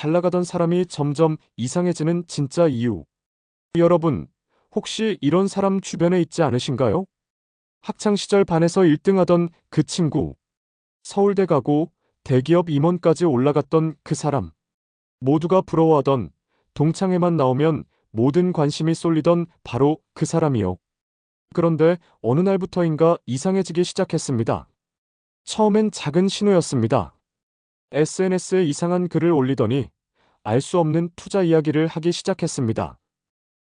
잘 나가던 사람이 점점 이상해지는 진짜 이유. 여러분, 혹시 이런 사람 주변에 있지 않으신가요? 학창시절 반에서 1등하던 그 친구, 서울대 가고 대기업 임원까지 올라갔던 그 사람, 모두가 부러워하던, 동창회만 나오면 모든 관심이 쏠리던 바로 그 사람이요. 그런데 어느 날부터인가 이상해지기 시작했습니다. 처음엔 작은 신호였습니다. SNS에 이상한 글을 올리더니 알 수 없는 투자 이야기를 하기 시작했습니다.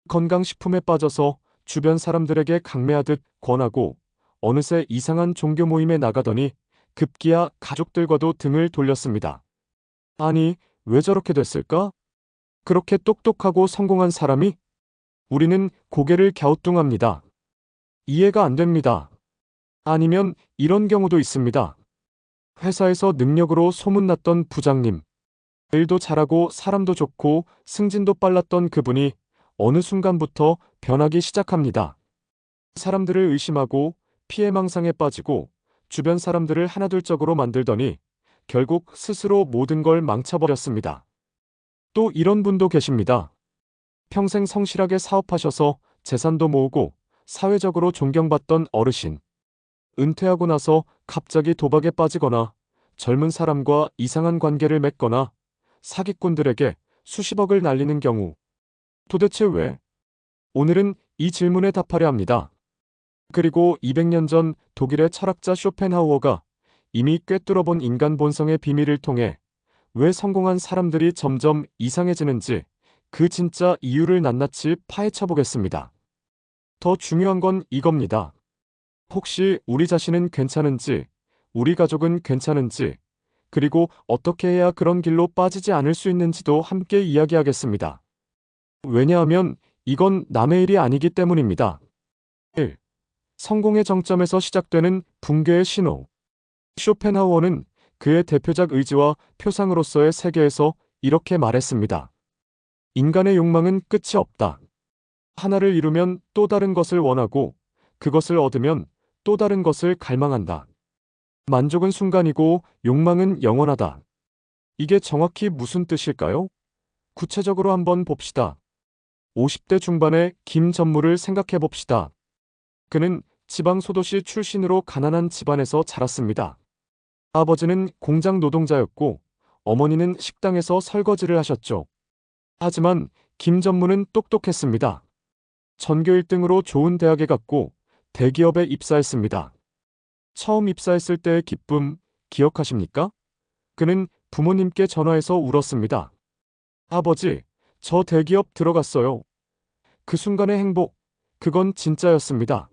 건강식품에 빠져서 주변 사람들에게 강매하듯 권하고 어느새 이상한 종교 모임에 나가더니 급기야 가족들과도 등을 돌렸습니다. 아니, 왜 저렇게 됐을까? 그렇게 똑똑하고 성공한 사람이? 우리는 고개를 갸우뚱합니다. 이해가 안 됩니다. 아니면 이런 경우도 있습니다. 회사에서 능력으로 소문났던 부장님, 일도 잘하고 사람도 좋고 승진도 빨랐던 그분이 어느 순간부터 변하기 시작합니다. 사람들을 의심하고 피해망상에 빠지고 주변 사람들을 하나둘적으로 만들더니 결국 스스로 모든 걸 망쳐버렸습니다. 또 이런 분도 계십니다. 평생 성실하게 사업하셔서 재산도 모으고 사회적으로 존경받던 어르신. 은퇴하고 나서 갑자기 도박에 빠지거나 젊은 사람과 이상한 관계를 맺거나 사기꾼들에게 수십억을 날리는 경우. 도대체 왜? 오늘은 이 질문에 답하려 합니다. 그리고 200년 전 독일의 철학자 쇼펜하우어가 이미 꿰뚫어본 인간 본성의 비밀을 통해 왜 성공한 사람들이 점점 이상해지는지 그 진짜 이유를 낱낱이 파헤쳐 보겠습니다. 더 중요한 건 이겁니다. 혹시 우리 자신은 괜찮은지, 우리 가족은 괜찮은지, 그리고 어떻게 해야 그런 길로 빠지지 않을 수 있는지도 함께 이야기하겠습니다. 왜냐하면 이건 남의 일이 아니기 때문입니다. 1. 성공의 정점에서 시작되는 붕괴의 신호. 쇼펜하우어는 그의 대표작 의지와 표상으로서의 세계에서 이렇게 말했습니다. 인간의 욕망은 끝이 없다. 하나를 이루면 또 다른 것을 원하고 그것을 얻으면 또 다른 것을 갈망한다. 만족은 순간이고 욕망은 영원하다. 이게 정확히 무슨 뜻일까요? 구체적으로 한번 봅시다. 50대 중반의 김 전무를 생각해 봅시다. 그는 지방 소도시 출신으로 가난한 집안에서 자랐습니다. 아버지는 공장 노동자였고 어머니는 식당에서 설거지를 하셨죠. 하지만 김 전무는 똑똑했습니다. 전교 1등으로 좋은 대학에 갔고 대기업에 입사했습니다. 처음 입사했을 때의 기쁨 기억하십니까? 그는 부모님께 전화해서 울었습니다. 아버지, 저 대기업 들어갔어요. 그 순간의 행복, 그건 진짜였습니다.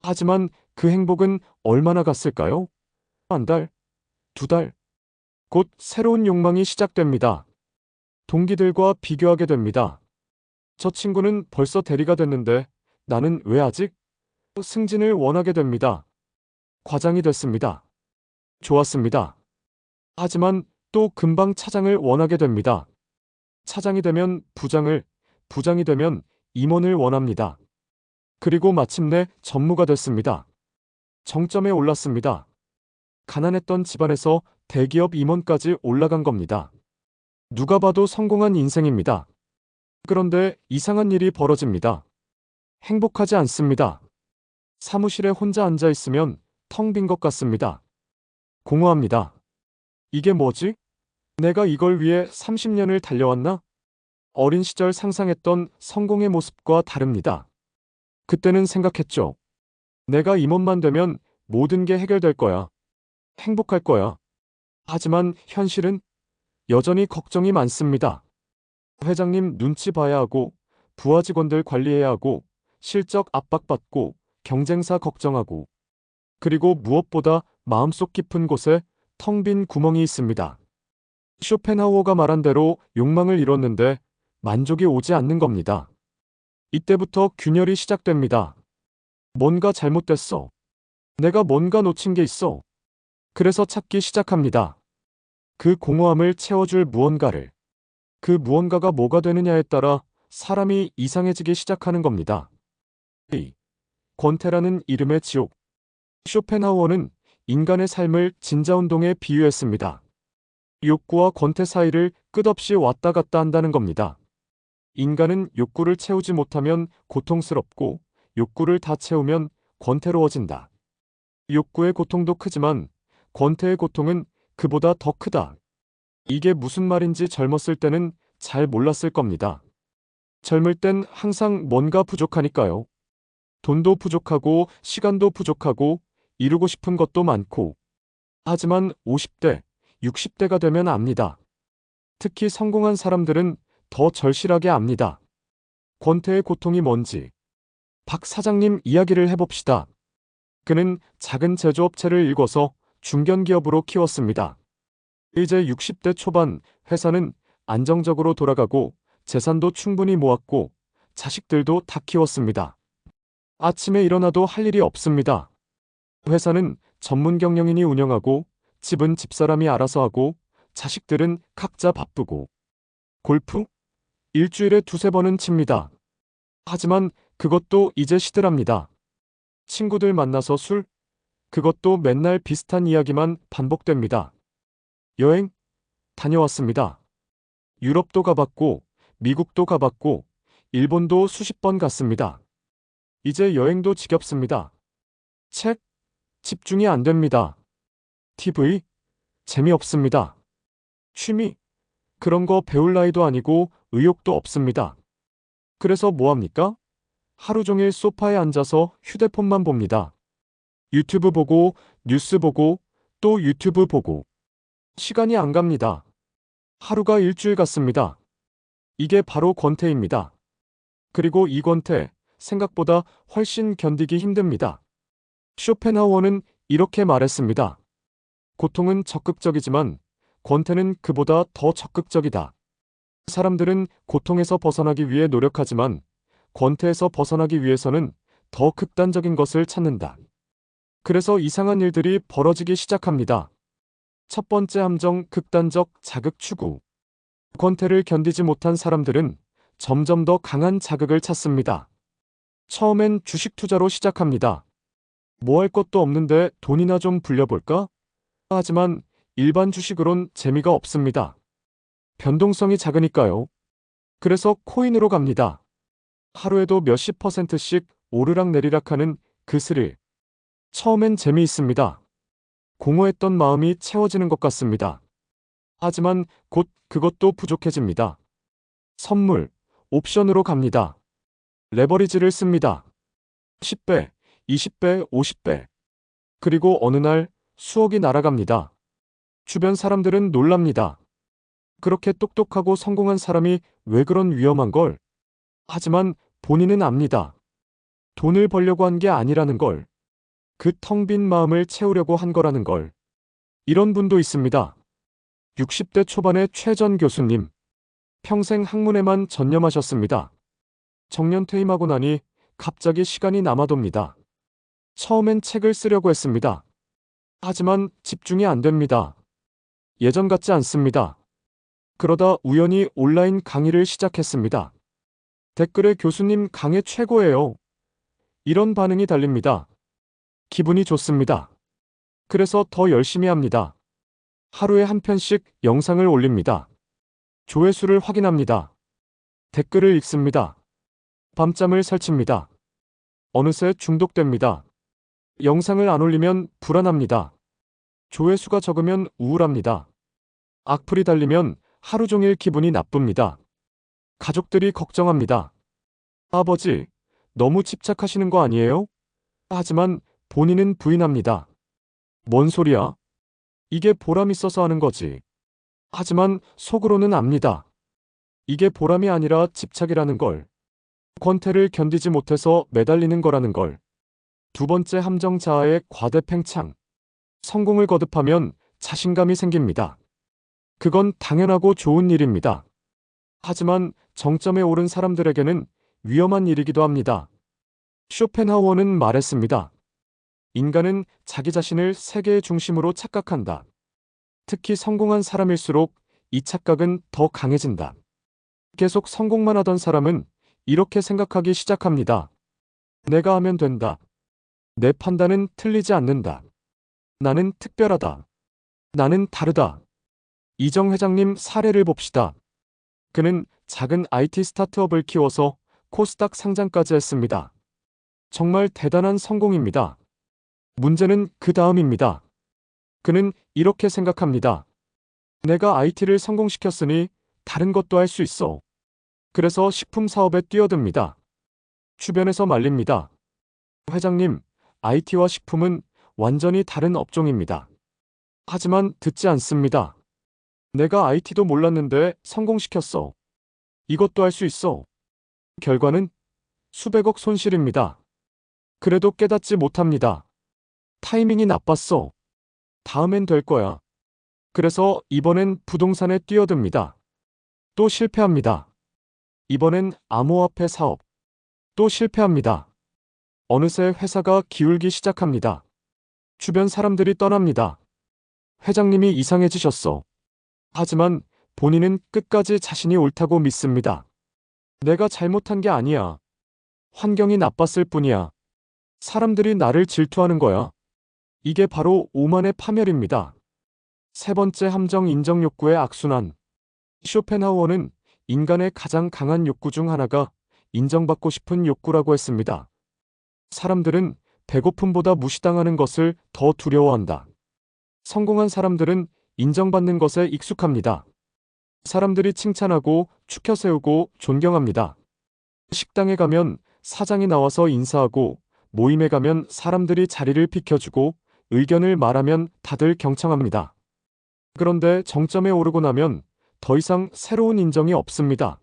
하지만 그 행복은 얼마나 갔을까요? 한 달, 두 달. 곧 새로운 욕망이 시작됩니다. 동기들과 비교하게 됩니다. 저 친구는 벌써 대리가 됐는데 나는 왜 아직? 승진을 원하게 됩니다. 과장이 됐습니다. 좋았습니다. 하지만 또 금방 차장을 원하게 됩니다. 차장이 되면 부장을, 부장이 되면 임원을 원합니다. 그리고 마침내 전무가 됐습니다. 정점에 올랐습니다. 가난했던 집안에서 대기업 임원까지 올라간 겁니다. 누가 봐도 성공한 인생입니다. 그런데 이상한 일이 벌어집니다. 행복하지 않습니다. 사무실에 혼자 앉아 있으면 텅 빈 것 같습니다. 공허합니다. 이게 뭐지? 내가 이걸 위해 30년을 달려왔나? 어린 시절 상상했던 성공의 모습과 다릅니다. 그때는 생각했죠. 내가 임원만 되면 모든 게 해결될 거야. 행복할 거야. 하지만 현실은 여전히 걱정이 많습니다. 회장님 눈치 봐야 하고, 부하 직원들 관리해야 하고, 실적 압박받고, 경쟁사 걱정하고, 그리고 무엇보다 마음속 깊은 곳에 텅 빈 구멍이 있습니다. 쇼펜하우어가 말한 대로 욕망을 이뤘는데 만족이 오지 않는 겁니다. 이때부터 균열이 시작됩니다. 뭔가 잘못됐어. 내가 뭔가 놓친 게 있어. 그래서 찾기 시작합니다. 그 공허함을 채워줄 무언가를. 그 무언가가 뭐가 되느냐에 따라 사람이 이상해지기 시작하는 겁니다. 권태라는 이름의 지옥. 쇼펜하우어는 인간의 삶을 진자운동에 비유했습니다. 욕구와 권태 사이를 끝없이 왔다 갔다 한다는 겁니다. 인간은 욕구를 채우지 못하면 고통스럽고 욕구를 다 채우면 권태로워진다. 욕구의 고통도 크지만 권태의 고통은 그보다 더 크다. 이게 무슨 말인지 젊었을 때는 잘 몰랐을 겁니다. 젊을 땐 항상 뭔가 부족하니까요. 돈도 부족하고 시간도 부족하고 이루고 싶은 것도 많고. 하지만 50대, 60대가 되면 압니다. 특히 성공한 사람들은 더 절실하게 압니다. 권태의 고통이 뭔지. 박 사장님 이야기를 해봅시다. 그는 작은 제조업체를 일궈서 중견기업으로 키웠습니다. 이제 60대 초반 회사는 안정적으로 돌아가고 재산도 충분히 모았고 자식들도 다 키웠습니다. 아침에 일어나도 할 일이 없습니다. 회사는 전문 경영인이 운영하고 집은 집사람이 알아서 하고 자식들은 각자 바쁘고 골프? 일주일에 두세 번은 칩니다. 하지만 그것도 이제 시들합니다. 친구들 만나서 술? 그것도 맨날 비슷한 이야기만 반복됩니다. 여행? 다녀왔습니다. 유럽도 가봤고 미국도 가봤고 일본도 수십 번 갔습니다. 이제 여행도 지겹습니다. 책? 집중이 안 됩니다. TV? 재미없습니다. 취미? 그런 거 배울 나이도 아니고 의욕도 없습니다. 그래서 뭐 합니까? 하루 종일 소파에 앉아서 휴대폰만 봅니다. 유튜브 보고, 뉴스 보고, 또 유튜브 보고. 시간이 안 갑니다. 하루가 일주일 같습니다. 이게 바로 권태입니다. 그리고 이 권태, 생각보다 훨씬 견디기 힘듭니다. 쇼펜하우어는 이렇게 말했습니다. 고통은 적극적이지만 권태는 그보다 더 적극적이다. 사람들은 고통에서 벗어나기 위해 노력하지만 권태에서 벗어나기 위해서는 더 극단적인 것을 찾는다. 그래서 이상한 일들이 벌어지기 시작합니다. 첫 번째 함정, 극단적 자극 추구. 권태를 견디지 못한 사람들은 점점 더 강한 자극을 찾습니다. 처음엔 주식 투자로 시작합니다. 뭐 할 것도 없는데 돈이나 좀 불려볼까? 하지만 일반 주식으론 재미가 없습니다. 변동성이 작으니까요. 그래서 코인으로 갑니다. 하루에도 몇십 %씩 오르락내리락하는 그 스릴. 처음엔 재미있습니다. 공허했던 마음이 채워지는 것 같습니다. 하지만 곧 그것도 부족해집니다. 선물, 옵션으로 갑니다. 레버리지를 씁니다. 10배, 20배, 50배. 그리고 어느 날 수억이 날아갑니다. 주변 사람들은 놀랍니다. 그렇게 똑똑하고 성공한 사람이 왜 그런 위험한 걸? 하지만 본인은 압니다. 돈을 벌려고 한 게 아니라는 걸. 그 텅 빈 마음을 채우려고 한 거라는 걸. 이런 분도 있습니다. 60대 초반의 최 전 교수님. 평생 학문에만 전념하셨습니다. 정년 퇴임하고 나니 갑자기 시간이 남아돕니다. 처음엔 책을 쓰려고 했습니다. 하지만 집중이 안 됩니다. 예전 같지 않습니다. 그러다 우연히 온라인 강의를 시작했습니다. 댓글에 교수님 강의 최고예요. 이런 반응이 달립니다. 기분이 좋습니다. 그래서 더 열심히 합니다. 하루에 한 편씩 영상을 올립니다. 조회수를 확인합니다. 댓글을 읽습니다. 밤잠을 설칩니다. 어느새 중독됩니다. 영상을 안 올리면 불안합니다. 조회수가 적으면 우울합니다. 악플이 달리면 하루 종일 기분이 나쁩니다. 가족들이 걱정합니다. 아버지, 너무 집착하시는 거 아니에요? 하지만 본인은 부인합니다. 뭔 소리야? 이게 보람 있어서 하는 거지. 하지만 속으로는 압니다. 이게 보람이 아니라 집착이라는 걸. 권태를 견디지 못해서 매달리는 거라는 걸. 두 번째 함정, 자아의 과대 팽창. 성공을 거듭하면 자신감이 생깁니다. 그건 당연하고 좋은 일입니다. 하지만 정점에 오른 사람들에게는 위험한 일이기도 합니다. 쇼펜하우어는 말했습니다. 인간은 자기 자신을 세계의 중심으로 착각한다. 특히 성공한 사람일수록 이 착각은 더 강해진다. 계속 성공만 하던 사람은 이렇게 생각하기 시작합니다. 내가 하면 된다. 내 판단은 틀리지 않는다. 나는 특별하다. 나는 다르다. 이정 회장님 사례를 봅시다. 그는 작은 IT 스타트업을 키워서 코스닥 상장까지 했습니다. 정말 대단한 성공입니다. 문제는 그 다음입니다. 그는 이렇게 생각합니다. 내가 IT를 성공시켰으니 다른 것도 할 수 있어. 그래서 식품 사업에 뛰어듭니다. 주변에서 말립니다. 회장님, IT와 식품은 완전히 다른 업종입니다. 하지만 듣지 않습니다. 내가 IT도 몰랐는데 성공시켰어. 이것도 할 수 있어. 결과는 수백억 손실입니다. 그래도 깨닫지 못합니다. 타이밍이 나빴어. 다음엔 될 거야. 그래서 이번엔 부동산에 뛰어듭니다. 또 실패합니다. 이번엔 암호화폐 사업. 또 실패합니다. 어느새 회사가 기울기 시작합니다. 주변 사람들이 떠납니다. 회장님이 이상해지셨어. 하지만 본인은 끝까지 자신이 옳다고 믿습니다. 내가 잘못한 게 아니야. 환경이 나빴을 뿐이야. 사람들이 나를 질투하는 거야. 이게 바로 오만의 파멸입니다. 세 번째 함정 인정 욕구의 악순환. 쇼펜하우어는 인간의 가장 강한 욕구 중 하나가 인정받고 싶은 욕구라고 했습니다. 사람들은 배고픔보다 무시당하는 것을 더 두려워한다. 성공한 사람들은 인정받는 것에 익숙합니다. 사람들이 칭찬하고 축혀 세우고 존경합니다. 식당에 가면 사장이 나와서 인사하고 모임에 가면 사람들이 자리를 비켜주고 의견을 말하면 다들 경청합니다. 그런데 정점에 오르고 나면 더 이상 새로운 인정이 없습니다.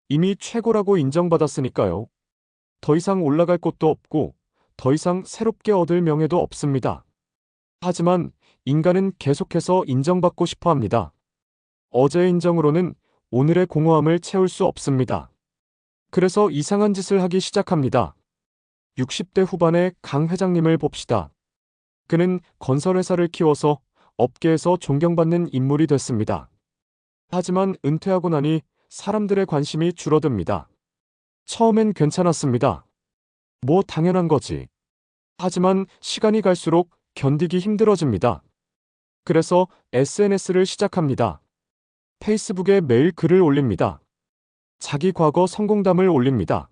이미 최고라고 인정받았으니까요. 더 이상 올라갈 곳도 없고 더 이상 새롭게 얻을 명예도 없습니다. 하지만 인간은 계속해서 인정받고 싶어 합니다. 어제의 인정으로는 오늘의 공허함을 채울 수 없습니다. 그래서 이상한 짓을 하기 시작합니다. 60대 후반의 강 회장님을 봅시다. 그는 건설회사를 키워서 업계에서 존경받는 인물이 됐습니다. 하지만 은퇴하고 나니 사람들의 관심이 줄어듭니다. 처음엔 괜찮았습니다. 뭐 당연한 거지. 하지만 시간이 갈수록 견디기 힘들어집니다. 그래서 SNS를 시작합니다. 페이스북에 매일 글을 올립니다. 자기 과거 성공담을 올립니다.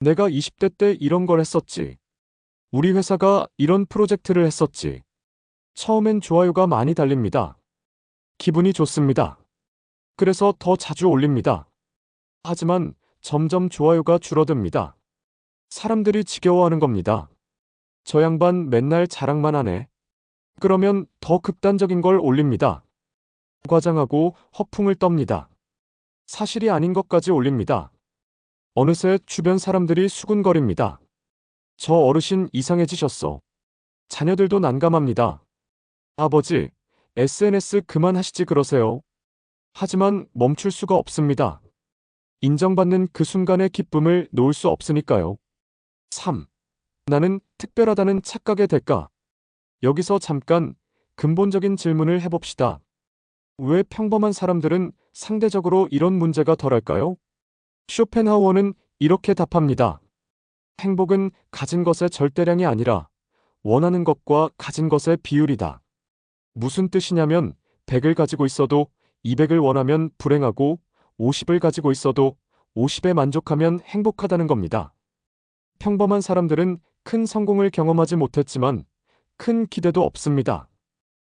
내가 20대 때 이런 걸 했었지. 우리 회사가 이런 프로젝트를 했었지. 처음엔 좋아요가 많이 달립니다. 기분이 좋습니다. 그래서 더 자주 올립니다. 하지만 점점 좋아요가 줄어듭니다. 사람들이 지겨워하는 겁니다. 저 양반 맨날 자랑만 하네. 그러면 더 극단적인 걸 올립니다. 과장하고 허풍을 떱니다. 사실이 아닌 것까지 올립니다. 어느새 주변 사람들이 수군거립니다. 저 어르신 이상해지셨어. 자녀들도 난감합니다. 아버지, SNS 그만하시지 그러세요. 하지만 멈출 수가 없습니다. 인정받는 그 순간의 기쁨을 놓을 수 없으니까요. 3. 나는 특별하다는 착각의 대가. 여기서 잠깐 근본적인 질문을 해봅시다. 왜 평범한 사람들은 상대적으로 이런 문제가 덜할까요? 쇼펜하우어는 이렇게 답합니다. 행복은 가진 것의 절대량이 아니라 원하는 것과 가진 것의 비율이다. 무슨 뜻이냐면 100을 가지고 있어도 200을 원하면 불행하고 50을 가지고 있어도 50에 만족하면 행복하다는 겁니다. 평범한 사람들은 큰 성공을 경험하지 못했지만 큰 기대도 없습니다.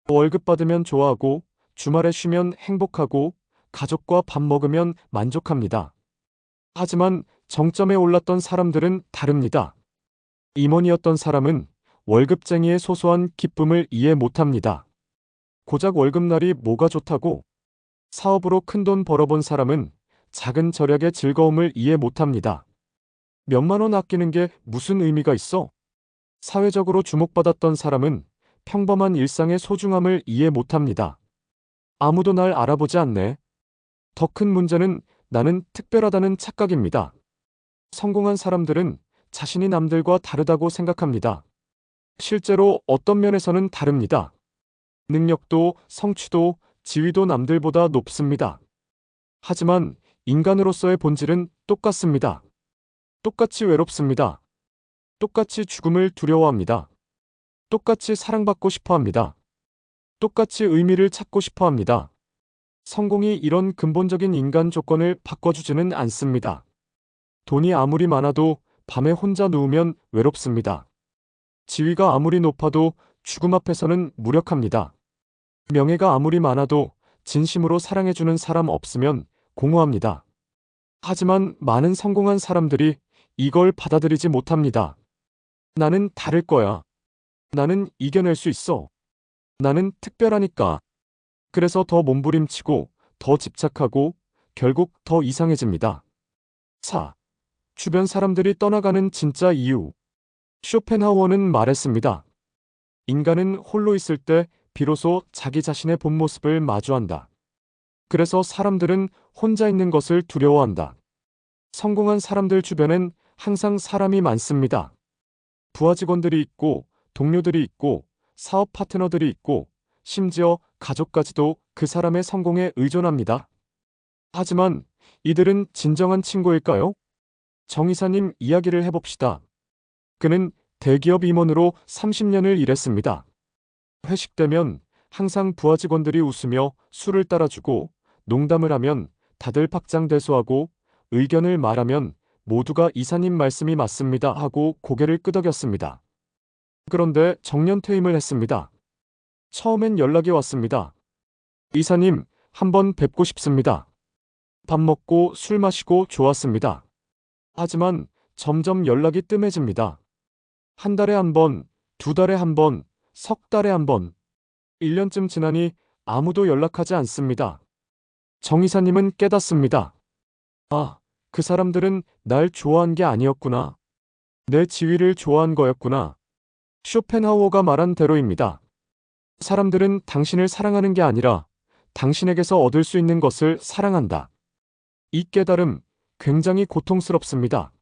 월급 받으면 좋아하고 주말에 쉬면 행복하고 가족과 밥 먹으면 만족합니다. 하지만 정점에 올랐던 사람들은 다릅니다. 임원이었던 사람은 월급쟁이의 소소한 기쁨을 이해 못합니다. 고작 월급날이 뭐가 좋다고? 사업으로 큰돈 벌어본 사람은 작은 절약의 즐거움을 이해 못합니다. 몇만 원 아끼는 게 무슨 의미가 있어? 사회적으로 주목받았던 사람은 평범한 일상의 소중함을 이해 못합니다. 아무도 날 알아보지 않네. 더 큰 문제는 나는 특별하다는 착각입니다. 성공한 사람들은 자신이 남들과 다르다고 생각합니다. 실제로 어떤 면에서는 다릅니다. 능력도, 성취도, 지위도 남들보다 높습니다. 하지만 인간으로서의 본질은 똑같습니다. 똑같이 외롭습니다. 똑같이 죽음을 두려워합니다. 똑같이 사랑받고 싶어 합니다. 똑같이 의미를 찾고 싶어 합니다. 성공이 이런 근본적인 인간 조건을 바꿔주지는 않습니다. 돈이 아무리 많아도 밤에 혼자 누우면 외롭습니다. 지위가 아무리 높아도 죽음 앞에서는 무력합니다. 명예가 아무리 많아도 진심으로 사랑해주는 사람 없으면 공허합니다. 하지만 많은 성공한 사람들이 이걸 받아들이지 못합니다. 나는 다를 거야. 나는 이겨낼 수 있어. 나는 특별하니까. 그래서 더 몸부림치고 더 집착하고 결국 더 이상해집니다. 4. 주변 사람들이 떠나가는 진짜 이유. 쇼펜하우어는 말했습니다. 인간은 홀로 있을 때 비로소 자기 자신의 본 모습을 마주한다. 그래서 사람들은 혼자 있는 것을 두려워한다. 성공한 사람들 주변엔 항상 사람이 많습니다. 부하 직원들이 있고, 동료들이 있고, 사업 파트너들이 있고, 심지어 가족까지도 그 사람의 성공에 의존합니다. 하지만 이들은 진정한 친구일까요? 정 이사님 이야기를 해봅시다. 그는 대기업 임원으로 30년을 일했습니다. 회식 때면 항상 부하 직원들이 웃으며 술을 따라주고, 농담을 하면 다들 박장대소하고, 의견을 말하면 모두가 이사님 말씀이 맞습니다 하고 고개를 끄덕였습니다. 그런데 정년퇴임을 했습니다. 처음엔 연락이 왔습니다. 이사님, 한번 뵙고 싶습니다. 밥 먹고 술 마시고 좋았습니다. 하지만 점점 연락이 뜸해집니다. 한 달에 한 번, 두 달에 한 번, 석 달에 한 번, 1년쯤 지나니 아무도 연락하지 않습니다. 정 이사님은 깨닫습니다. 아, 그 사람들은 날 좋아한 게 아니었구나. 내 지위를 좋아한 거였구나. 쇼펜하우어가 말한 대로입니다. 사람들은 당신을 사랑하는 게 아니라 당신에게서 얻을 수 있는 것을 사랑한다. 이 깨달음 굉장히 고통스럽습니다.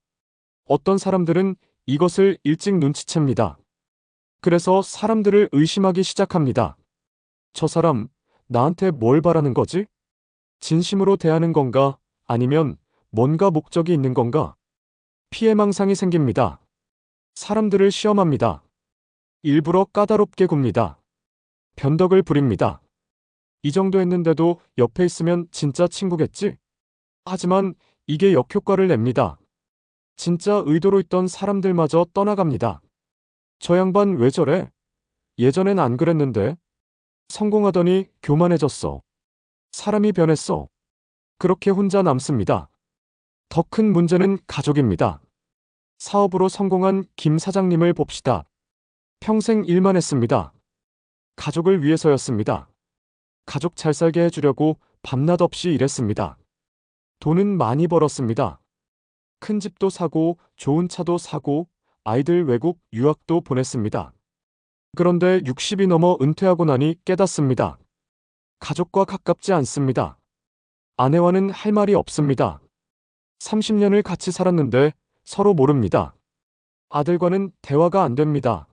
어떤 사람들은 이것을 일찍 눈치챕니다. 그래서 사람들을 의심하기 시작합니다. 저 사람, 나한테 뭘 바라는 거지? 진심으로 대하는 건가? 아니면 뭔가 목적이 있는 건가? 피해망상이 생깁니다. 사람들을 시험합니다. 일부러 까다롭게 굽니다. 변덕을 부립니다. 이 정도 했는데도 옆에 있으면 진짜 친구겠지? 하지만 이게 역효과를 냅니다. 진짜 의도로 있던 사람들마저 떠나갑니다. 저 양반 왜 저래? 예전엔 안 그랬는데. 성공하더니 교만해졌어. 사람이 변했어. 그렇게 혼자 남습니다. 더 큰 문제는 가족입니다. 사업으로 성공한 김 사장님을 봅시다. 평생 일만 했습니다. 가족을 위해서였습니다. 가족 잘 살게 해주려고 밤낮 없이 일했습니다. 돈은 많이 벌었습니다. 큰 집도 사고 좋은 차도 사고 아이들 외국 유학도 보냈습니다. 그런데 60이 넘어 은퇴하고 나니 깨닫습니다. 가족과 가깝지 않습니다. 아내와는 할 말이 없습니다. 30년을 같이 살았는데 서로 모릅니다. 아들과는 대화가 안 됩니다.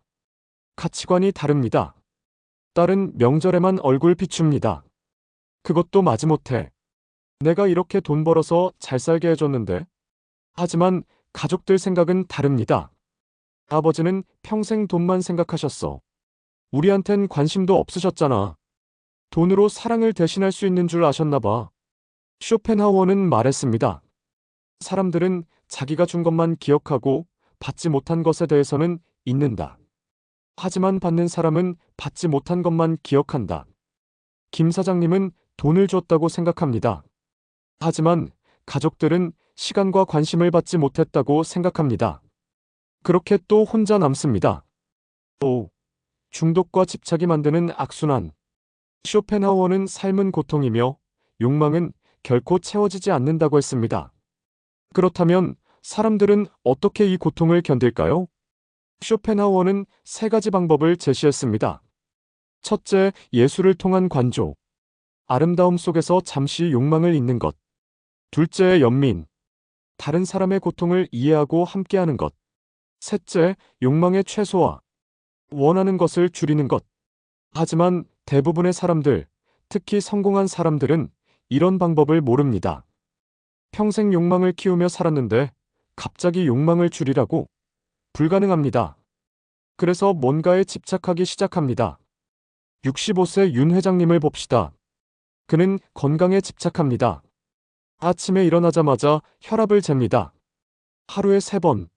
가치관이 다릅니다. 딸은 명절에만 얼굴 비춥니다. 그것도 마지못해 내가 이렇게 돈 벌어서 잘 살게 해줬는데. 하지만 가족들 생각은 다릅니다. 아버지는 평생 돈만 생각하셨어. 우리한텐 관심도 없으셨잖아. 돈으로 사랑을 대신할 수 있는 줄 아셨나 봐. 쇼펜하우어는 말했습니다. 사람들은 자기가 준 것만 기억하고 받지 못한 것에 대해서는 잊는다. 하지만 받는 사람은 받지 못한 것만 기억한다. 김 사장님은 돈을 줬다고 생각합니다. 하지만 가족들은 시간과 관심을 받지 못했다고 생각합니다. 그렇게 또 혼자 남습니다. 또 중독과 집착이 만드는 악순환. 쇼펜하우어는 삶은 고통이며 욕망은 결코 채워지지 않는다고 했습니다. 그렇다면 사람들은 어떻게 이 고통을 견딜까요? 쇼펜하우어는 세 가지 방법을 제시했습니다. 첫째, 예술을 통한 관조. 아름다움 속에서 잠시 욕망을 잊는 것. 둘째, 연민. 다른 사람의 고통을 이해하고 함께하는 것. 셋째, 욕망의 최소화. 원하는 것을 줄이는 것. 하지만 대부분의 사람들, 특히 성공한 사람들은 이런 방법을 모릅니다. 평생 욕망을 키우며 살았는데 갑자기 욕망을 줄이라고? 불가능합니다. 그래서 뭔가에 집착하기 시작합니다. 65세 윤 회장님을 봅시다. 그는 건강에 집착합니다. 아침에 일어나자마자 혈압을 잽니다. 하루에 3번.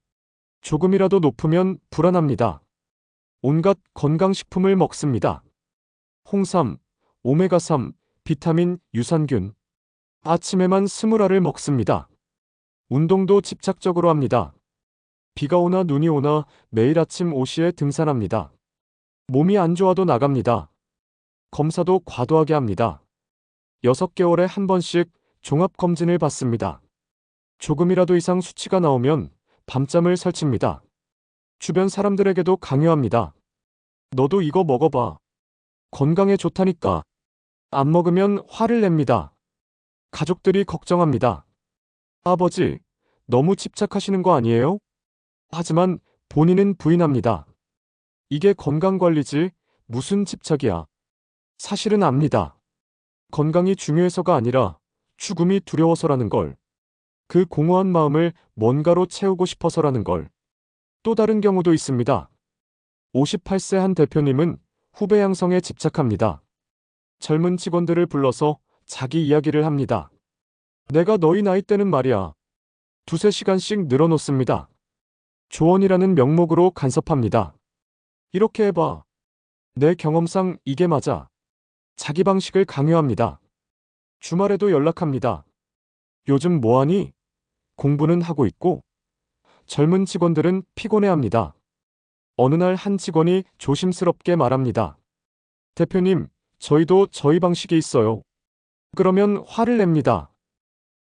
조금이라도 높으면 불안합니다. 온갖 건강식품을 먹습니다. 홍삼, 오메가3, 비타민, 유산균. 아침에만 20알을 먹습니다. 운동도 집착적으로 합니다. 비가 오나 눈이 오나 매일 아침 5시에 등산합니다. 몸이 안 좋아도 나갑니다. 검사도 과도하게 합니다. 6개월에 한 번씩 종합검진을 받습니다. 조금이라도 이상 수치가 나오면 밤잠을 설칩니다. 주변 사람들에게도 강요합니다. 너도 이거 먹어봐. 건강에 좋다니까. 안 먹으면 화를 냅니다. 가족들이 걱정합니다. 아버지, 너무 집착하시는 거 아니에요? 하지만 본인은 부인합니다. 이게 건강관리지, 무슨 집착이야. 사실은 압니다. 건강이 중요해서가 아니라 죽음이 두려워서라는 걸. 그 공허한 마음을 뭔가로 채우고 싶어서라는 걸. 또 다른 경우도 있습니다. 58세 한 대표님은 후배 양성에 집착합니다. 젊은 직원들을 불러서 자기 이야기를 합니다. 내가 너희 나이 때는 말이야. 2~3시간씩 늘어놓습니다. 조언이라는 명목으로 간섭합니다. 이렇게 해봐. 내 경험상 이게 맞아. 자기 방식을 강요합니다. 주말에도 연락합니다. 요즘 뭐하니? 공부는 하고 있고. 젊은 직원들은 피곤해합니다. 어느 날 한 직원이 조심스럽게 말합니다. 대표님, 저희도 저희 방식이 있어요. 그러면 화를 냅니다.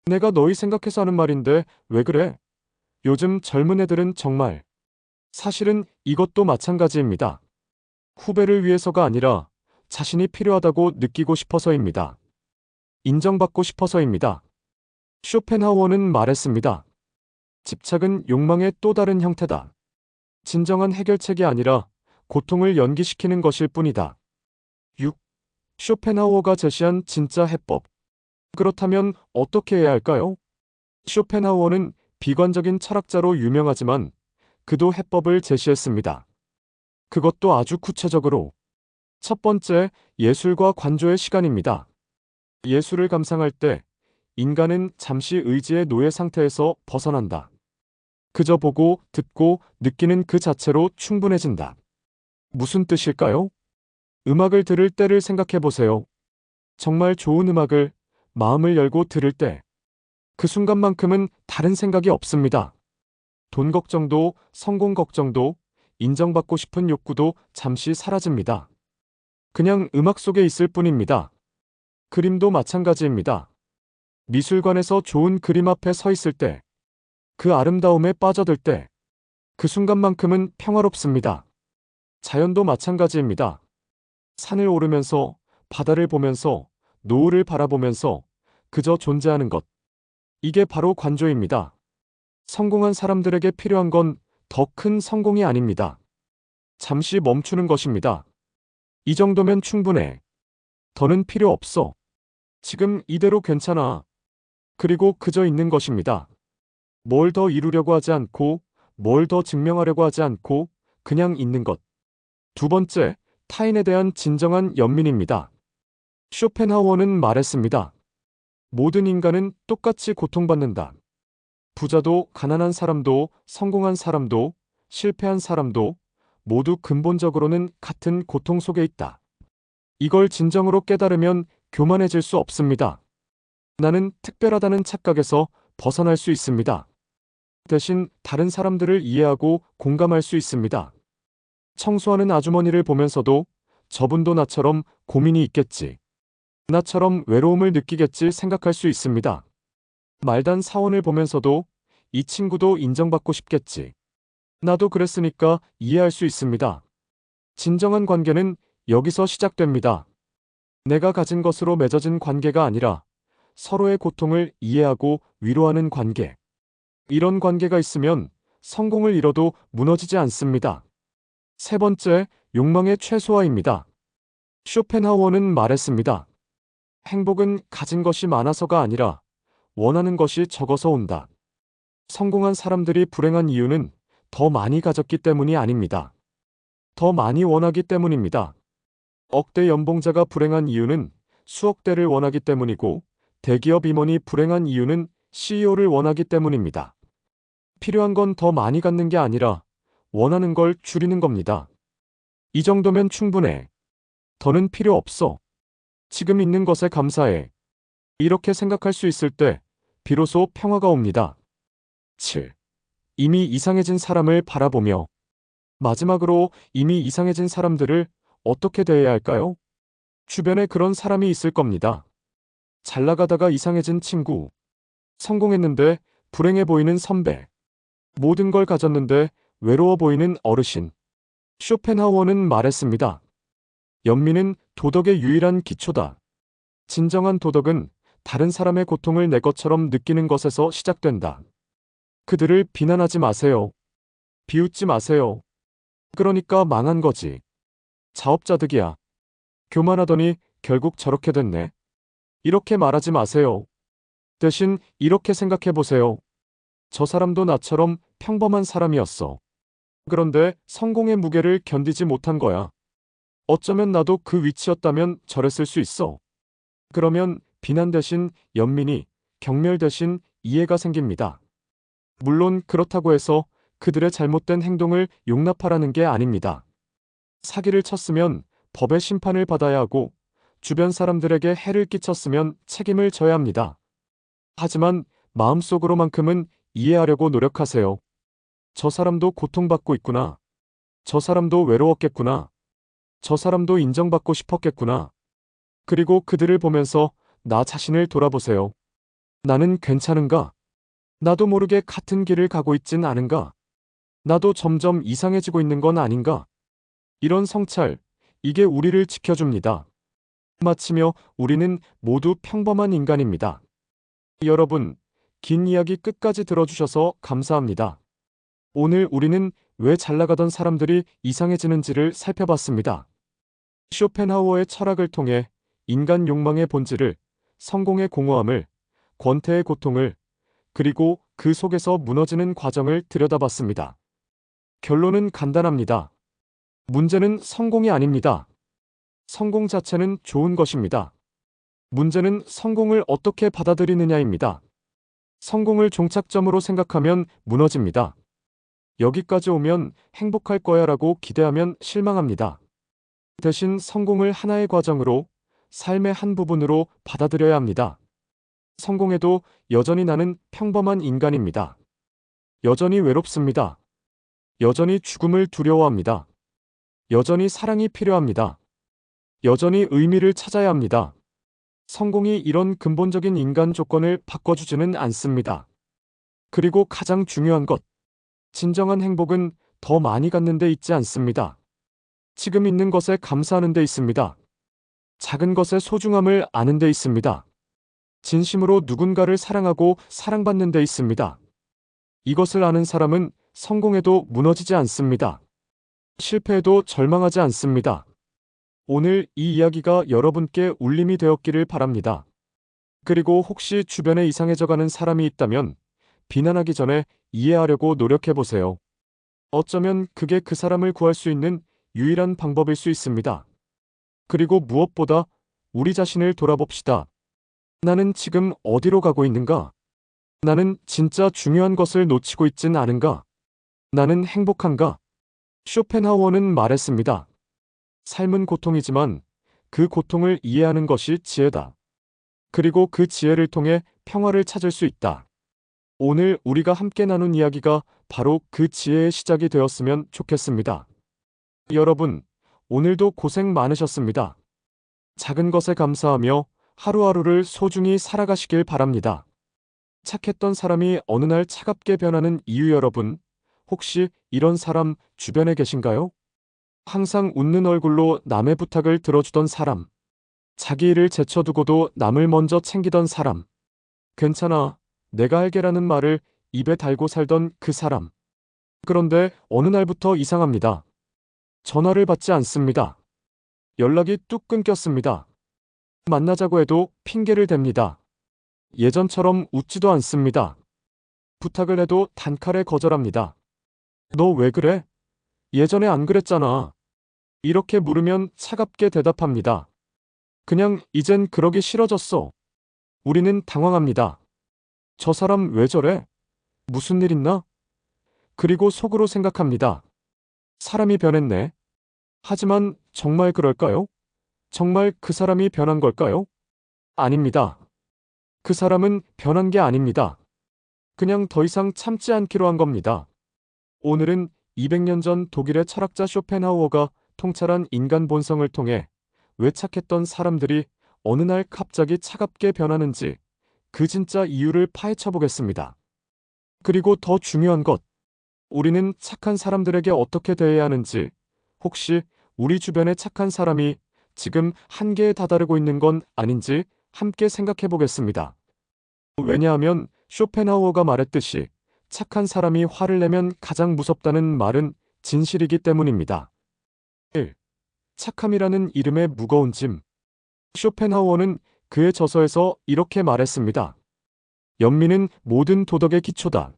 내가 너희 생각해서 하는 말인데 왜 그래? 요즘 젊은 애들은 정말. 사실은 이것도 마찬가지입니다. 후배를 위해서가 아니라 자신이 필요하다고 느끼고 싶어서입니다. 인정받고 싶어서입니다. 쇼펜하우어는 말했습니다. 집착은 욕망의 또 다른 형태다. 진정한 해결책이 아니라 고통을 연기시키는 것일 뿐이다. 6. 쇼펜하우어가 제시한 진짜 해법. 그렇다면 어떻게 해야 할까요? 쇼펜하우어는 비관적인 철학자로 유명하지만 그도 해법을 제시했습니다. 그것도 아주 구체적으로. 첫 번째, 예술과 관조의 시간입니다. 예술을 감상할 때 인간은 잠시 의지의 노예 상태에서 벗어난다. 그저 보고, 듣고, 느끼는 그 자체로 충분해진다. 무슨 뜻일까요? 음악을 들을 때를 생각해 보세요. 정말 좋은 음악을 마음을 열고 들을 때 그 순간만큼은 다른 생각이 없습니다. 돈 걱정도, 성공 걱정도, 인정받고 싶은 욕구도 잠시 사라집니다. 그냥 음악 속에 있을 뿐입니다. 그림도 마찬가지입니다. 미술관에서 좋은 그림 앞에 서 있을 때, 그 아름다움에 빠져들 때, 그 순간만큼은 평화롭습니다. 자연도 마찬가지입니다. 산을 오르면서, 바다를 보면서, 노을을 바라보면서 그저 존재하는 것. 이게 바로 관조입니다. 성공한 사람들에게 필요한 건 더 큰 성공이 아닙니다. 잠시 멈추는 것입니다. 이 정도면 충분해. 더는 필요 없어. 지금 이대로 괜찮아. 그리고 그저 있는 것입니다. 뭘 더 이루려고 하지 않고, 뭘 더 증명하려고 하지 않고, 그냥 있는 것. 두 번째, 타인에 대한 진정한 연민입니다. 쇼펜하우어는 말했습니다. 모든 인간은 똑같이 고통받는다. 부자도 가난한 사람도 성공한 사람도 실패한 사람도 모두 근본적으로는 같은 고통 속에 있다. 이걸 진정으로 깨달으면 교만해질 수 없습니다. 나는 특별하다는 착각에서 벗어날 수 있습니다. 대신 다른 사람들을 이해하고 공감할 수 있습니다. 청소하는 아주머니를 보면서도 저분도 나처럼 고민이 있겠지. 나처럼 외로움을 느끼겠지 생각할 수 있습니다. 말단 사원을 보면서도 이 친구도 인정받고 싶겠지. 나도 그랬으니까 이해할 수 있습니다. 진정한 관계는 여기서 시작됩니다. 내가 가진 것으로 맺어진 관계가 아니라 서로의 고통을 이해하고 위로하는 관계. 이런 관계가 있으면 성공을 이뤄도 무너지지 않습니다. 세 번째, 욕망의 최소화입니다. 쇼펜하우어는 말했습니다. 행복은 가진 것이 많아서가 아니라 원하는 것이 적어서 온다. 성공한 사람들이 불행한 이유는 더 많이 가졌기 때문이 아닙니다. 더 많이 원하기 때문입니다. 억대 연봉자가 불행한 이유는 수억 대를 원하기 때문이고, 대기업 임원이 불행한 이유는 CEO를 원하기 때문입니다. 필요한 건 더 많이 갖는 게 아니라 원하는 걸 줄이는 겁니다. 이 정도면 충분해. 더는 필요 없어. 지금 있는 것에 감사해. 이렇게 생각할 수 있을 때 비로소 평화가 옵니다. 7. 이미 이상해진 사람을 바라보며. 마지막으로 이미 이상해진 사람들을 어떻게 대해야 할까요? 주변에 그런 사람이 있을 겁니다. 잘 나가다가 이상해진 친구. 성공했는데 불행해 보이는 선배. 모든 걸 가졌는데 외로워 보이는 어르신. 쇼펜하우어는 말했습니다. 연민은 도덕의 유일한 기초다. 진정한 도덕은 다른 사람의 고통을 내 것처럼 느끼는 것에서 시작된다. 그들을 비난하지 마세요. 비웃지 마세요. 그러니까 망한 거지. 자업자득이야. 교만하더니 결국 저렇게 됐네. 이렇게 말하지 마세요. 대신 이렇게 생각해 보세요. 저 사람도 나처럼 평범한 사람이었어. 그런데 성공의 무게를 견디지 못한 거야. 어쩌면 나도 그 위치였다면 저랬을 수 있어. 그러면 비난 대신 연민이, 경멸 대신 이해가 생깁니다. 물론 그렇다고 해서 그들의 잘못된 행동을 용납하라는 게 아닙니다. 사기를 쳤으면 법의 심판을 받아야 하고, 주변 사람들에게 해를 끼쳤으면 책임을 져야 합니다. 하지만 마음속으로만큼은 이해하려고 노력하세요. 저 사람도 고통받고 있구나. 저 사람도 외로웠겠구나. 저 사람도 인정받고 싶었겠구나. 그리고 그들을 보면서 나 자신을 돌아보세요. 나는 괜찮은가? 나도 모르게 같은 길을 가고 있진 않은가? 나도 점점 이상해지고 있는 건 아닌가? 이런 성찰, 이게 우리를 지켜줍니다. 마치며 우리는 모두 평범한 인간입니다. 여러분, 긴 이야기 끝까지 들어주셔서 감사합니다. 오늘 우리는 왜 잘나가던 사람들이 이상해지는지를 살펴봤습니다. 쇼펜하우어의 철학을 통해 인간 욕망의 본질을, 성공의 공허함을, 권태의 고통을, 그리고 그 속에서 무너지는 과정을 들여다봤습니다. 결론은 간단합니다. 문제는 성공이 아닙니다. 성공 자체는 좋은 것입니다. 문제는 성공을 어떻게 받아들이느냐입니다. 성공을 종착점으로 생각하면 무너집니다. 여기까지 오면 행복할 거야 라고 기대하면 실망합니다. 대신 성공을 하나의 과정으로, 삶의 한 부분으로 받아들여야 합니다. 성공해도 여전히 나는 평범한 인간입니다. 여전히 외롭습니다. 여전히 죽음을 두려워합니다. 여전히 사랑이 필요합니다. 여전히 의미를 찾아야 합니다. 성공이 이런 근본적인 인간 조건을 바꿔주지는 않습니다. 그리고 가장 중요한 것, 진정한 행복은 더 많이 갖는 데 있지 않습니다. 지금 있는 것에 감사하는 데 있습니다. 작은 것의 소중함을 아는 데 있습니다. 진심으로 누군가를 사랑하고 사랑받는 데 있습니다. 이것을 아는 사람은 성공해도 무너지지 않습니다. 실패해도 절망하지 않습니다. 오늘 이 이야기가 여러분께 울림이 되었기를 바랍니다. 그리고 혹시 주변에 이상해져가는 사람이 있다면 비난하기 전에 이해하려고 노력해보세요. 어쩌면 그게 그 사람을 구할 수 있는 유일한 방법일 수 있습니다. 그리고 무엇보다 우리 자신을 돌아봅시다. 나는 지금 어디로 가고 있는가? 나는 진짜 중요한 것을 놓치고 있진 않은가? 나는 행복한가? 쇼펜하우어는 말했습니다. 삶은 고통이지만 그 고통을 이해하는 것이 지혜다. 그리고 그 지혜를 통해 평화를 찾을 수 있다. 오늘 우리가 함께 나눈 이야기가 바로 그 지혜의 시작이 되었으면 좋겠습니다. 여러분, 오늘도 고생 많으셨습니다. 작은 것에 감사하며 하루하루를 소중히 살아가시길 바랍니다. 착했던 사람이 어느 날 차갑게 변하는 이유 여러분, 혹시 이런 사람 주변에 계신가요? 항상 웃는 얼굴로 남의 부탁을 들어주던 사람. 자기 일을 제쳐두고도 남을 먼저 챙기던 사람. 괜찮아, 내가 할게라는 말을 입에 달고 살던 그 사람. 그런데 어느 날부터 이상합니다. 전화를 받지 않습니다. 연락이 뚝 끊겼습니다. 만나자고 해도 핑계를 댑니다. 예전처럼 웃지도 않습니다. 부탁을 해도 단칼에 거절합니다. 너 왜 그래? 예전에 안 그랬잖아. 이렇게 물으면 차갑게 대답합니다. 그냥 이젠 그러기 싫어졌어. 우리는 당황합니다. 저 사람 왜 저래? 무슨 일 있나? 그리고 속으로 생각합니다. 사람이 변했네. 하지만 정말 그럴까요? 정말 그 사람이 변한 걸까요? 아닙니다. 그 사람은 변한 게 아닙니다. 그냥 더 이상 참지 않기로 한 겁니다. 오늘은 200년 전 독일의 철학자 쇼펜하우어가 통찰한 인간 본성을 통해 왜 착했던 사람들이 어느 날 갑자기 차갑게 변하는지 그 진짜 이유를 파헤쳐 보겠습니다. 그리고 더 중요한 것, 우리는 착한 사람들에게 어떻게 대해야 하는지, 혹시 우리 주변에 착한 사람이 지금 한계에 다다르고 있는 건 아닌지 함께 생각해 보겠습니다. 왜냐하면 쇼펜하우어가 말했듯이 착한 사람이 화를 내면 가장 무섭다는 말은 진실이기 때문입니다. 1. 착함이라는 이름의 무거운 짐. 쇼펜하우어는 그의 저서에서 이렇게 말했습니다. 연민은 모든 도덕의 기초다.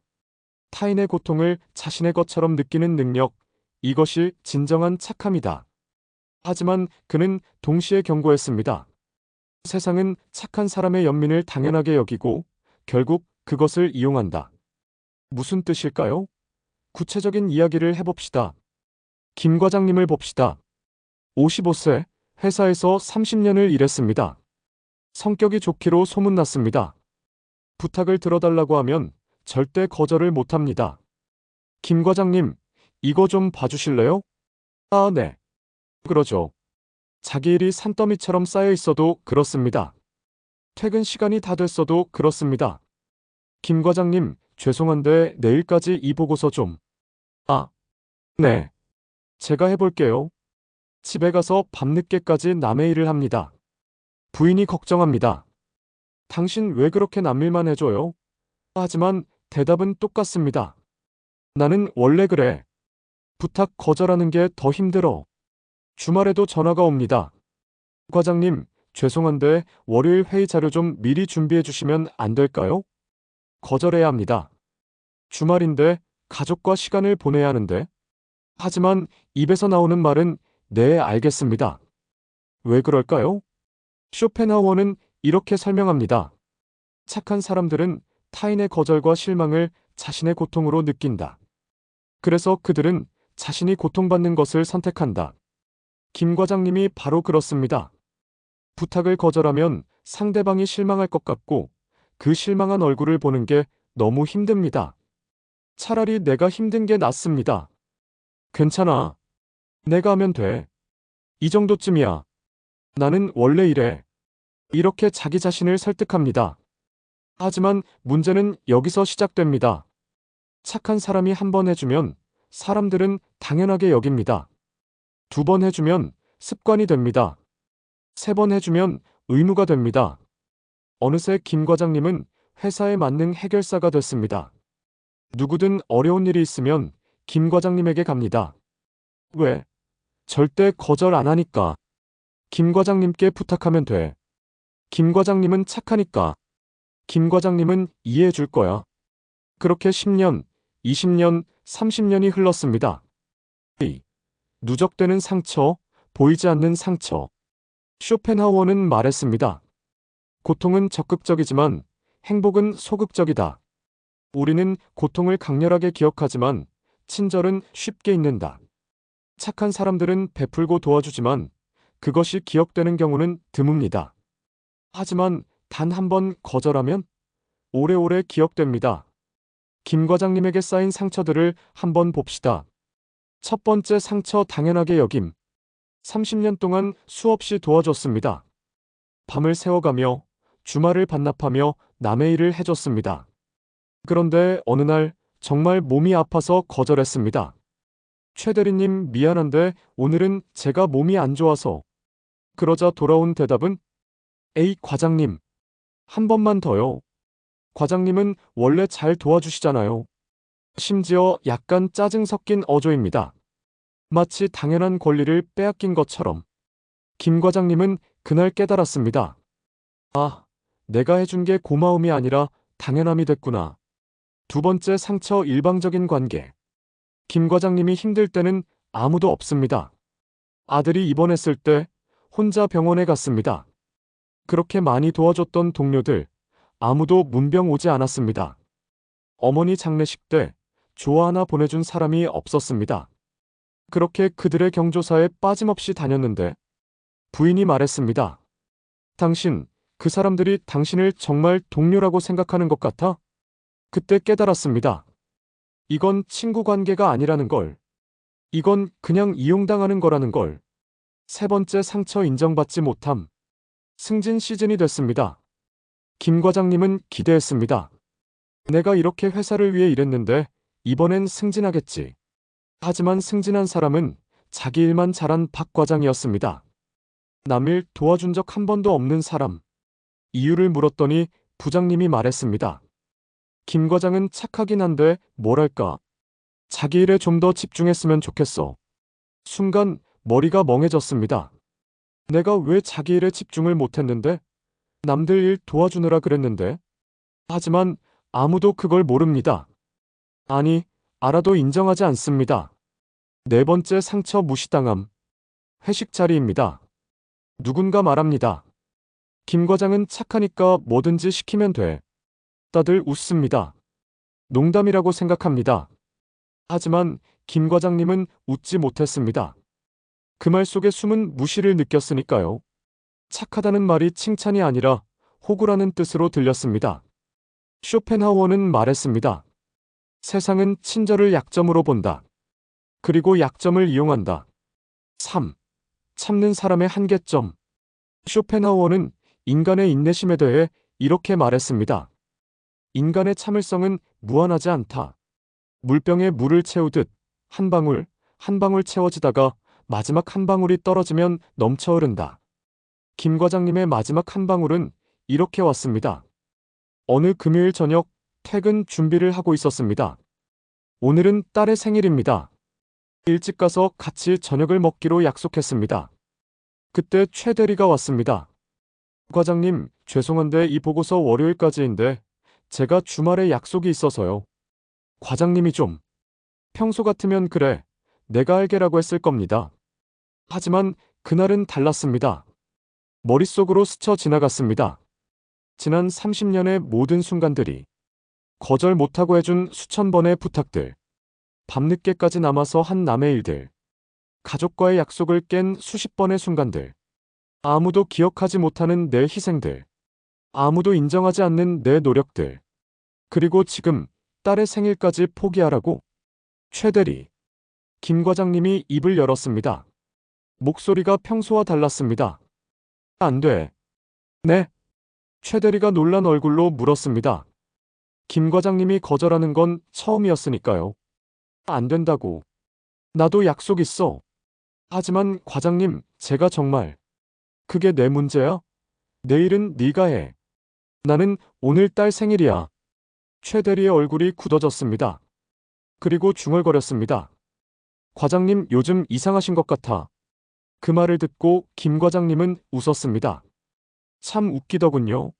타인의 고통을 자신의 것처럼 느끼는 능력, 이것이 진정한 착함이다. 하지만 그는 동시에 경고했습니다. 세상은 착한 사람의 연민을 당연하게 여기고 결국 그것을 이용한다. 무슨 뜻일까요? 구체적인 이야기를 해봅시다. 김 과장님을 봅시다. 55세, 회사에서 30년을 일했습니다. 성격이 좋기로 소문났습니다. 부탁을 들어달라고 하면 절대 거절을 못합니다. 김 과장님, 이거 좀 봐주실래요? 아, 네. 그러죠. 자기 일이 산더미처럼 쌓여 있어도 그렇습니다. 퇴근 시간이 다 됐어도 그렇습니다. 김 과장님, 죄송한데 내일까지 이 보고서 좀. 아, 네. 제가 해볼게요. 집에 가서 밤늦게까지 남의 일을 합니다. 부인이 걱정합니다. 당신 왜 그렇게 남일만 해줘요? 하지만 대답은 똑같습니다. 나는 원래 그래. 부탁 거절하는 게 더 힘들어. 주말에도 전화가 옵니다. 과장님, 죄송한데 월요일 회의 자료 좀 미리 준비해 주시면 안 될까요? 거절해야 합니다. 주말인데 가족과 시간을 보내야 하는데. 하지만 입에서 나오는 말은 네, 알겠습니다. 왜 그럴까요? 쇼펜하우어는 이렇게 설명합니다. 착한 사람들은 타인의 거절과 실망을 자신의 고통으로 느낀다. 그래서 그들은 자신이 고통받는 것을 선택한다. 김 과장님이 바로 그렇습니다. 부탁을 거절하면 상대방이 실망할 것 같고 그 실망한 얼굴을 보는 게 너무 힘듭니다. 차라리 내가 힘든 게 낫습니다. 괜찮아. 내가 하면 돼. 이 정도쯤이야. 나는 원래 이래. 이렇게 자기 자신을 설득합니다. 하지만 문제는 여기서 시작됩니다. 착한 사람이 한 번 해주면 사람들은 당연하게 여깁니다. 2번 해주면 습관이 됩니다. 3번 해주면 의무가 됩니다. 어느새 김 과장님은 회사의 만능 해결사가 됐습니다. 누구든 어려운 일이 있으면 김 과장님에게 갑니다. 왜? 절대 거절 안 하니까. 김 과장님께 부탁하면 돼. 김 과장님은 착하니까. 김 과장님은 이해해 줄 거야. 그렇게 10년, 20년, 30년이 흘렀습니다. 누적되는 상처, 보이지 않는 상처. 쇼펜하우어는 말했습니다. 고통은 적극적이지만 행복은 소극적이다. 우리는 고통을 강렬하게 기억하지만 친절은 쉽게 잊는다. 착한 사람들은 베풀고 도와주지만 그것이 기억되는 경우는 드뭅니다. 하지만 단 한 번 거절하면 오래오래 기억됩니다. 김 과장님에게 쌓인 상처들을 한번 봅시다. 첫 번째 상처, 당연하게 여김. 30년 동안 수없이 도와줬습니다. 밤을 새워가며 주말을 반납하며 남의 일을 해줬습니다. 그런데 어느 날 정말 몸이 아파서 거절했습니다. 최 대리님, 미안한데 오늘은 제가 몸이 안 좋아서. 그러자 돌아온 대답은 에이, 과장님. 한 번만 더요. 과장님은 원래 잘 도와주시잖아요. 심지어 약간 짜증 섞인 어조입니다. 마치 당연한 권리를 빼앗긴 것처럼. 김 과장님은 그날 깨달았습니다. 아, 내가 해준 게 고마움이 아니라 당연함이 됐구나. 2번째 상처, 일방적인 관계. 김 과장님이 힘들 때는 아무도 없습니다. 아들이 입원했을 때 혼자 병원에 갔습니다. 그렇게 많이 도와줬던 동료들, 아무도 문병 오지 않았습니다. 어머니 장례식 때 조화 하나 보내준 사람이 없었습니다. 그렇게 그들의 경조사에 빠짐없이 다녔는데 부인이 말했습니다. 당신, 그 사람들이 당신을 정말 동료라고 생각하는 것 같아? 그때 깨달았습니다. 이건 친구 관계가 아니라는 걸. 이건 그냥 이용당하는 거라는 걸. 세 번째 상처 인정받지 못함. 승진 시즌이 됐습니다. 김 과장님은 기대했습니다. 내가 이렇게 회사를 위해 일했는데 이번엔 승진하겠지. 하지만 승진한 사람은 자기 일만 잘한 박 과장이었습니다. 남일 도와준 적 한 번도 없는 사람. 이유를 물었더니 부장님이 말했습니다. 김 과장은 착하긴 한데 뭐랄까. 자기 일에 좀 더 집중했으면 좋겠어. 순간 머리가 멍해졌습니다. 내가 왜 자기 일에 집중을 못했는데? 남들 일 도와주느라 그랬는데? 하지만 아무도 그걸 모릅니다. 아니, 알아도 인정하지 않습니다. 네 번째 상처 무시당함. 회식 자리입니다. 누군가 말합니다. 김 과장은 착하니까 뭐든지 시키면 돼. 다들 웃습니다. 농담이라고 생각합니다. 하지만 김 과장님은 웃지 못했습니다. 그 말 속에 숨은 무시를 느꼈으니까요. 착하다는 말이 칭찬이 아니라 호구라는 뜻으로 들렸습니다. 쇼펜하우어는 말했습니다. 세상은 친절을 약점으로 본다. 그리고 약점을 이용한다. 3. 참는 사람의 한계점. 쇼펜하우어는 인간의 인내심에 대해 이렇게 말했습니다. 인간의 참을성은 무한하지 않다. 물병에 물을 채우듯 한 방울 한 방울 채워지다가 마지막 한 방울이 떨어지면 넘쳐 흐른다. 김 과장님의 마지막 한 방울은 이렇게 왔습니다. 어느 금요일 저녁 퇴근 준비를 하고 있었습니다. 오늘은 딸의 생일입니다. 일찍 가서 같이 저녁을 먹기로 약속했습니다. 그때 최 대리가 왔습니다. 과장님, 죄송한데 이 보고서 월요일까지인데 제가 주말에 약속이 있어서요. 과장님이 좀 평소 같으면 그래, 내가 알게라고 했을 겁니다. 하지만 그날은 달랐습니다. 머릿속으로 스쳐 지나갔습니다. 지난 30년의 모든 순간들이 거절 못하고 해준 수천 번의 부탁들, 밤늦게까지 남아서 한 남의 일들, 가족과의 약속을 깬 수십 번의 순간들, 아무도 기억하지 못하는 내 희생들, 아무도 인정하지 않는 내 노력들, 그리고 지금 딸의 생일까지 포기하라고? 최 대리. 김 과장님이 입을 열었습니다. 목소리가 평소와 달랐습니다. 안 돼. 네? 최 대리가 놀란 얼굴로 물었습니다. 김 과장님이 거절하는 건 처음이었으니까요. 안 된다고. 나도 약속 있어. 하지만 과장님, 제가 정말 그게 내 문제야? 내일은 네가 해. 나는 오늘 딸 생일이야. 최 대리의 얼굴이 굳어졌습니다. 그리고 중얼거렸습니다. 과장님 요즘 이상하신 것 같아. 그 말을 듣고 김 과장님은 웃었습니다. 참 웃기더군요.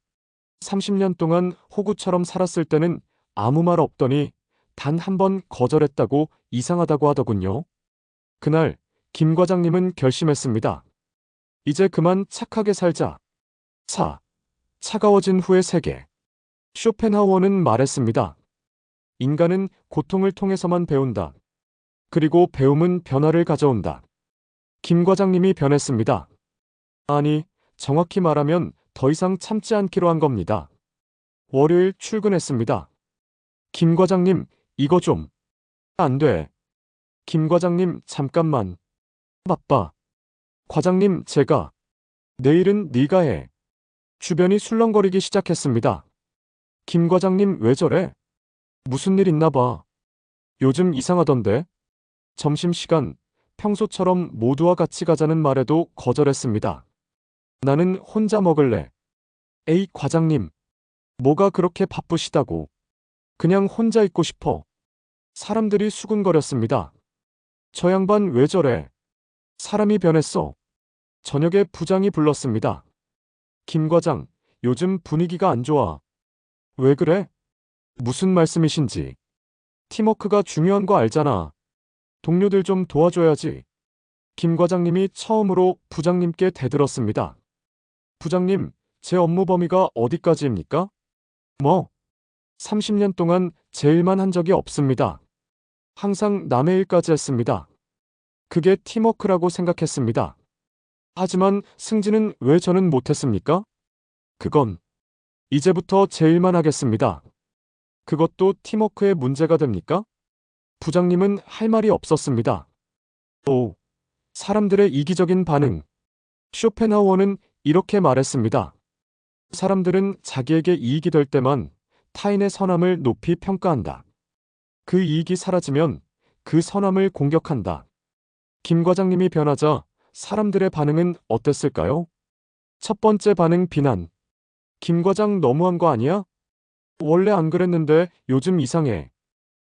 30년 동안 호구처럼 살았을 때는 아무 말 없더니 단 한 번 거절했다고 이상하다고 하더군요. 그날 김 과장님은 결심했습니다. 이제 그만 착하게 살자. 차가워진 후의 세계. 쇼펜하우어는 말했습니다. 인간은 고통을 통해서만 배운다. 그리고 배움은 변화를 가져온다. 김 과장님이 변했습니다. 아니, 정확히 말하면 더 이상 참지 않기로 한 겁니다. 월요일 출근했습니다. 김 과장님, 이거 좀. 안 돼. 김 과장님, 잠깐만. 바빠. 과장님, 제가. 내일은 네가 해. 주변이 술렁거리기 시작했습니다. 김 과장님, 왜 저래? 무슨 일 있나 봐. 요즘 이상하던데. 점심시간, 평소처럼 모두와 같이 가자는 말에도 거절했습니다. 나는 혼자 먹을래. 에이, 과장님. 뭐가 그렇게 바쁘시다고. 그냥 혼자 있고 싶어. 사람들이 수군거렸습니다. 저 양반 왜 저래? 사람이 변했어. 저녁에 부장이 불렀습니다. 김 과장, 요즘 분위기가 안 좋아. 왜 그래? 무슨 말씀이신지. 팀워크가 중요한 거 알잖아. 동료들 좀 도와줘야지. 김 과장님이 처음으로 부장님께 대들었습니다. 부장님, 제 업무 범위가 어디까지입니까? 뭐, 30년 동안 제 일만 한 적이 없습니다. 항상 남의 일까지 했습니다. 그게 팀워크라고 생각했습니다. 하지만 승진은 왜 저는 못했습니까? 그건 이제부터 제 일만 하겠습니다. 그것도 팀워크의 문제가 됩니까? 부장님은 할 말이 없었습니다. 오, 사람들의 이기적인 반응. 쇼펜하우어는 이렇게 말했습니다. 사람들은 자기에게 이익이 될 때만 타인의 선함을 높이 평가한다. 그 이익이 사라지면 그 선함을 공격한다. 김 과장님이 변하자 사람들의 반응은 어땠을까요? 첫 번째 반응 비난. 김 과장 너무한 거 아니야? 원래 안 그랬는데 요즘 이상해.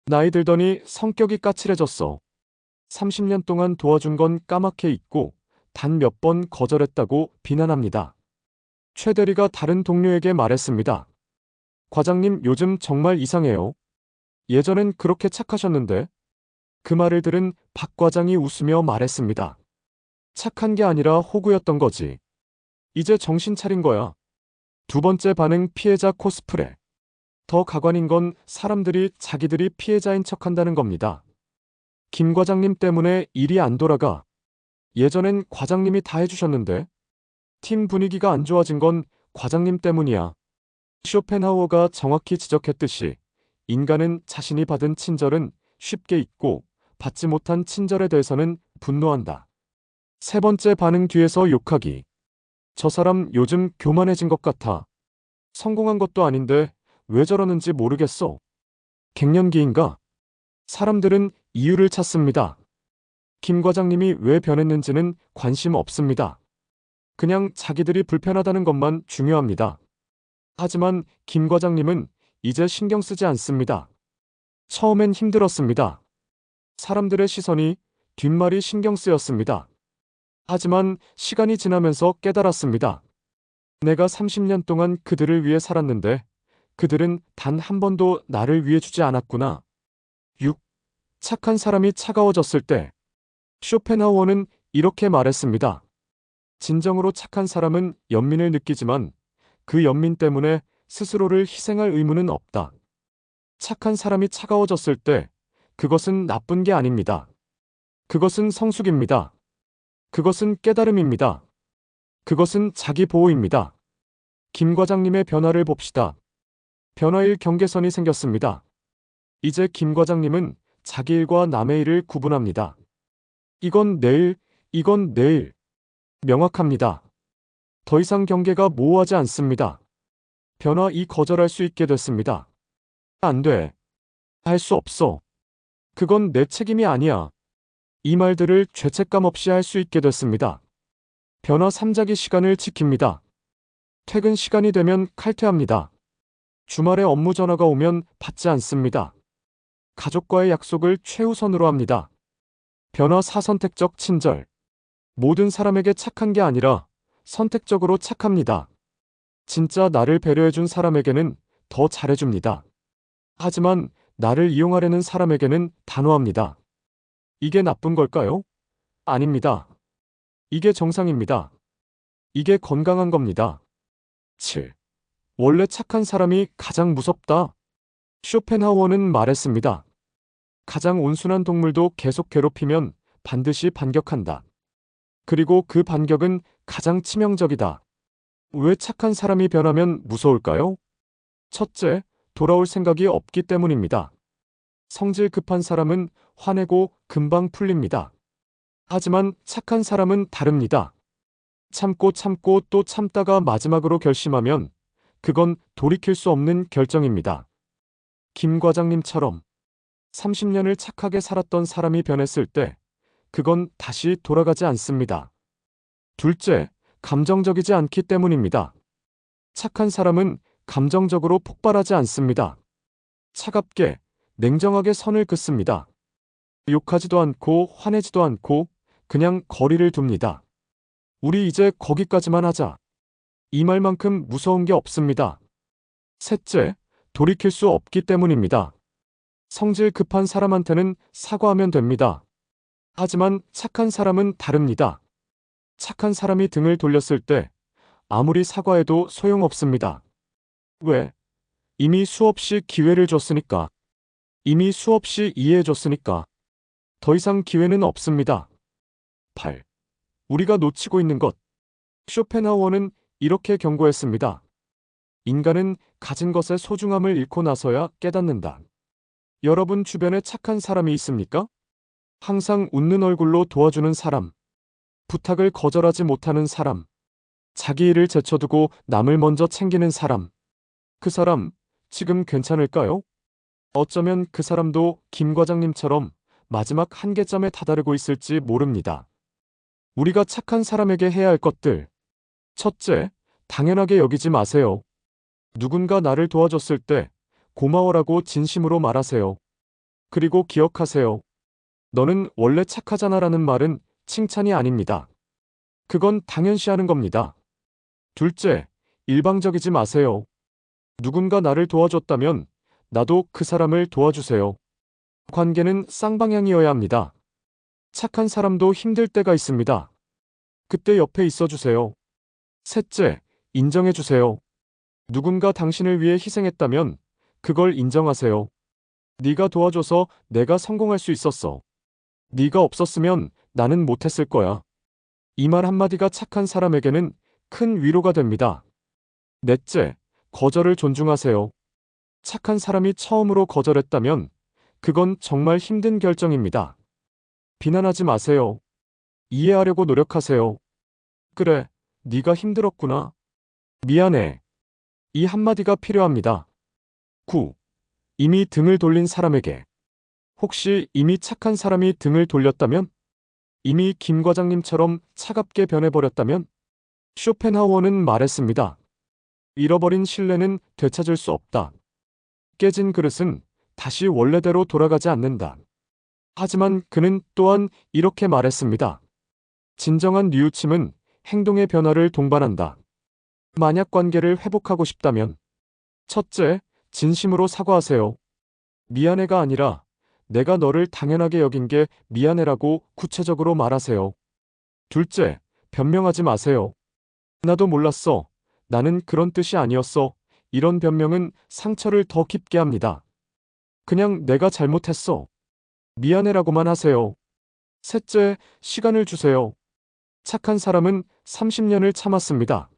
나이 들더니 성격이 까칠해졌어. 30년 동안 도와준 건 까맣게 잊고 단 몇 번 거절했다고 비난합니다. 최 대리가 다른 동료에게 말했습니다. 과장님 요즘 정말 이상해요. 예전엔 그렇게 착하셨는데. 그 말을 들은 박 과장이 웃으며 말했습니다. 착한 게 아니라 호구였던 거지. 이제 정신 차린 거야. 두 번째 반응 피해자 코스프레. 더 가관인 건 사람들이 자기들이 피해자인 척한다는 겁니다. 김 과장님 때문에 일이 안 돌아가. 예전엔 과장님이 다 해주셨는데. 팀 분위기가 안 좋아진 건 과장님 때문이야. 쇼펜하우어가 정확히 지적했듯이 인간은 자신이 받은 친절은 쉽게 잊고 받지 못한 친절에 대해서는 분노한다. 세 번째 반응 뒤에서 욕하기. 저 사람 요즘 교만해진 것 같아. 성공한 것도 아닌데 왜 저러는지 모르겠어. 갱년기인가? 사람들은 이유를 찾습니다. 김 과장님이 왜 변했는지는 관심 없습니다. 그냥 자기들이 불편하다는 것만 중요합니다. 하지만 김 과장님은 이제 신경 쓰지 않습니다. 처음엔 힘들었습니다. 사람들의 시선이 뒷말이 신경 쓰였습니다. 하지만 시간이 지나면서 깨달았습니다. 내가 30년 동안 그들을 위해 살았는데 그들은 단 한 번도 나를 위해 주지 않았구나. 6. 착한 사람이 차가워졌을 때 쇼펜하우어는 이렇게 말했습니다. 진정으로 착한 사람은 연민을 느끼지만 그 연민 때문에 스스로를 희생할 의무는 없다. 착한 사람이 차가워졌을 때 그것은 나쁜 게 아닙니다. 그것은 성숙입니다. 그것은 깨달음입니다. 그것은 자기 보호입니다. 김 과장님의 변화를 봅시다. 변화일 경계선이 생겼습니다. 이제 김 과장님은 자기 일과 남의 일을 구분합니다. 이건 내 일, 이건 내 일. 명확합니다. 더 이상 경계가 모호하지 않습니다. 변화 이 거절할 수 있게 됐습니다. 안 돼. 할 수 없어. 그건 내 책임이 아니야. 이 말들을 죄책감 없이 할 수 있게 됐습니다. 변화 3자기 시간을 지킵니다. 퇴근 시간이 되면 칼퇴합니다. 주말에 업무 전화가 오면 받지 않습니다. 가족과의 약속을 최우선으로 합니다. 변화 4 선택적 친절. 모든 사람에게 착한 게 아니라 선택적으로 착합니다. 진짜 나를 배려해준 사람에게는 더 잘해줍니다. 하지만 나를 이용하려는 사람에게는 단호합니다. 이게 나쁜 걸까요? 아닙니다. 이게 정상입니다. 이게 건강한 겁니다. 7. 원래 착한 사람이 가장 무섭다. 쇼펜하우어는 말했습니다. 가장 온순한 동물도 계속 괴롭히면 반드시 반격한다. 그리고 그 반격은 가장 치명적이다. 왜 착한 사람이 변하면 무서울까요? 첫째, 돌아올 생각이 없기 때문입니다. 성질 급한 사람은 화내고 금방 풀립니다. 하지만 착한 사람은 다릅니다. 참고 참고 또 참다가 마지막으로 결심하면 그건 돌이킬 수 없는 결정입니다. 김 과장님처럼 30년을 착하게 살았던 사람이 변했을 때 그건 다시 돌아가지 않습니다. 둘째, 감정적이지 않기 때문입니다. 착한 사람은 감정적으로 폭발하지 않습니다. 차갑게, 냉정하게 선을 긋습니다. 욕하지도 않고 화내지도 않고 그냥 거리를 둡니다. 우리 이제 거기까지만 하자. 이 말만큼 무서운 게 없습니다. 셋째, 돌이킬 수 없기 때문입니다. 성질 급한 사람한테는 사과하면 됩니다. 하지만 착한 사람은 다릅니다. 착한 사람이 등을 돌렸을 때 아무리 사과해도 소용없습니다. 왜? 이미 수없이 기회를 줬으니까. 이미 수없이 이해해줬으니까. 더 이상 기회는 없습니다. 8. 우리가 놓치고 있는 것. 쇼펜하우어는 이렇게 경고했습니다. 인간은 가진 것의 소중함을 잃고 나서야 깨닫는다. 여러분 주변에 착한 사람이 있습니까? 항상 웃는 얼굴로 도와주는 사람. 부탁을 거절하지 못하는 사람. 자기 일을 제쳐두고 남을 먼저 챙기는 사람. 그 사람, 지금 괜찮을까요? 어쩌면 그 사람도 김 과장님처럼 마지막 한계점에 다다르고 있을지 모릅니다. 우리가 착한 사람에게 해야 할 것들. 첫째, 당연하게 여기지 마세요. 누군가 나를 도와줬을 때 고마워라고 진심으로 말하세요. 그리고 기억하세요. 너는 원래 착하잖아라는 말은 칭찬이 아닙니다. 그건 당연시하는 겁니다. 둘째, 일방적이지 마세요. 누군가 나를 도와줬다면 나도 그 사람을 도와주세요. 관계는 쌍방향이어야 합니다. 착한 사람도 힘들 때가 있습니다. 그때 옆에 있어주세요. 셋째, 인정해주세요. 누군가 당신을 위해 희생했다면 그걸 인정하세요. 네가 도와줘서 내가 성공할 수 있었어. 네가 없었으면 나는 못했을 거야. 이 말 한마디가 착한 사람에게는 큰 위로가 됩니다. 넷째, 거절을 존중하세요. 착한 사람이 처음으로 거절했다면 그건 정말 힘든 결정입니다. 비난하지 마세요. 이해하려고 노력하세요. 그래, 네가 힘들었구나. 미안해. 이 한마디가 필요합니다. 9. 이미 등을 돌린 사람에게. 혹시 이미 착한 사람이 등을 돌렸다면? 이미 김 과장님처럼 차갑게 변해버렸다면? 쇼펜하우어는 말했습니다. 잃어버린 신뢰는 되찾을 수 없다. 깨진 그릇은 다시 원래대로 돌아가지 않는다. 하지만 그는 또한 이렇게 말했습니다. 진정한 뉘우침은 행동의 변화를 동반한다. 만약 관계를 회복하고 싶다면 첫째, 진심으로 사과하세요. 미안해가 아니라 내가 너를 당연하게 여긴 게 미안해라고 구체적으로 말하세요. 둘째, 변명하지 마세요. 나도 몰랐어. 나는 그런 뜻이 아니었어. 이런 변명은 상처를 더 깊게 합니다. 그냥 내가 잘못했어. 미안해라고만 하세요. 셋째, 시간을 주세요. 착한 사람은 30년을 참았습니다.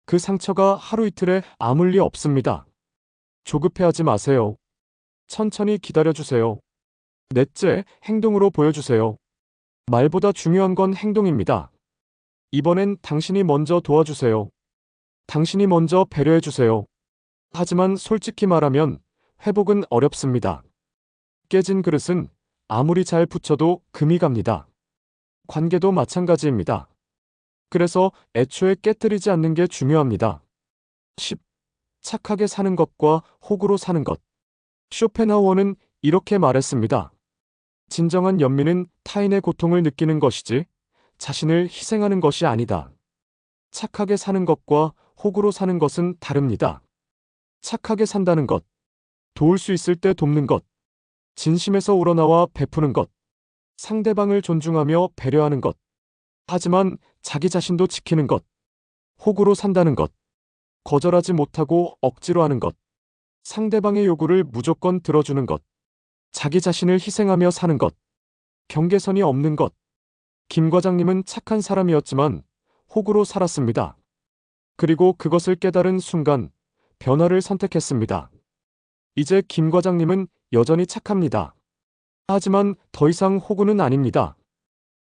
그 상처가 하루 이틀에 아물 리 없습니다. 조급해하지 마세요. 천천히 기다려주세요. 넷째, 행동으로 보여주세요. 말보다 중요한 건 행동입니다. 이번엔 당신이 먼저 도와주세요. 당신이 먼저 배려해주세요. 하지만 솔직히 말하면 회복은 어렵습니다. 깨진 그릇은 아무리 잘 붙여도 금이 갑니다. 관계도 마찬가지입니다. 그래서 애초에 깨뜨리지 않는 게 중요합니다. 10. 착하게 사는 것과 호구로 사는 것. 쇼펜하우어는 이렇게 말했습니다. 진정한 연민은 타인의 고통을 느끼는 것이지 자신을 희생하는 것이 아니다. 착하게 사는 것과 호구로 사는 것은 다릅니다. 착하게 산다는 것, 도울 수 있을 때 돕는 것, 진심에서 우러나와 베푸는 것, 상대방을 존중하며 배려하는 것, 하지만 자기 자신도 지키는 것, 호구로 산다는 것, 거절하지 못하고 억지로 하는 것, 상대방의 요구를 무조건 들어주는 것, 자기 자신을 희생하며 사는 것, 경계선이 없는 것. 김 과장님은 착한 사람이었지만 호구로 살았습니다. 그리고 그것을 깨달은 순간 변화를 선택했습니다. 이제 김 과장님은 여전히 착합니다. 하지만 더 이상 호구는 아닙니다.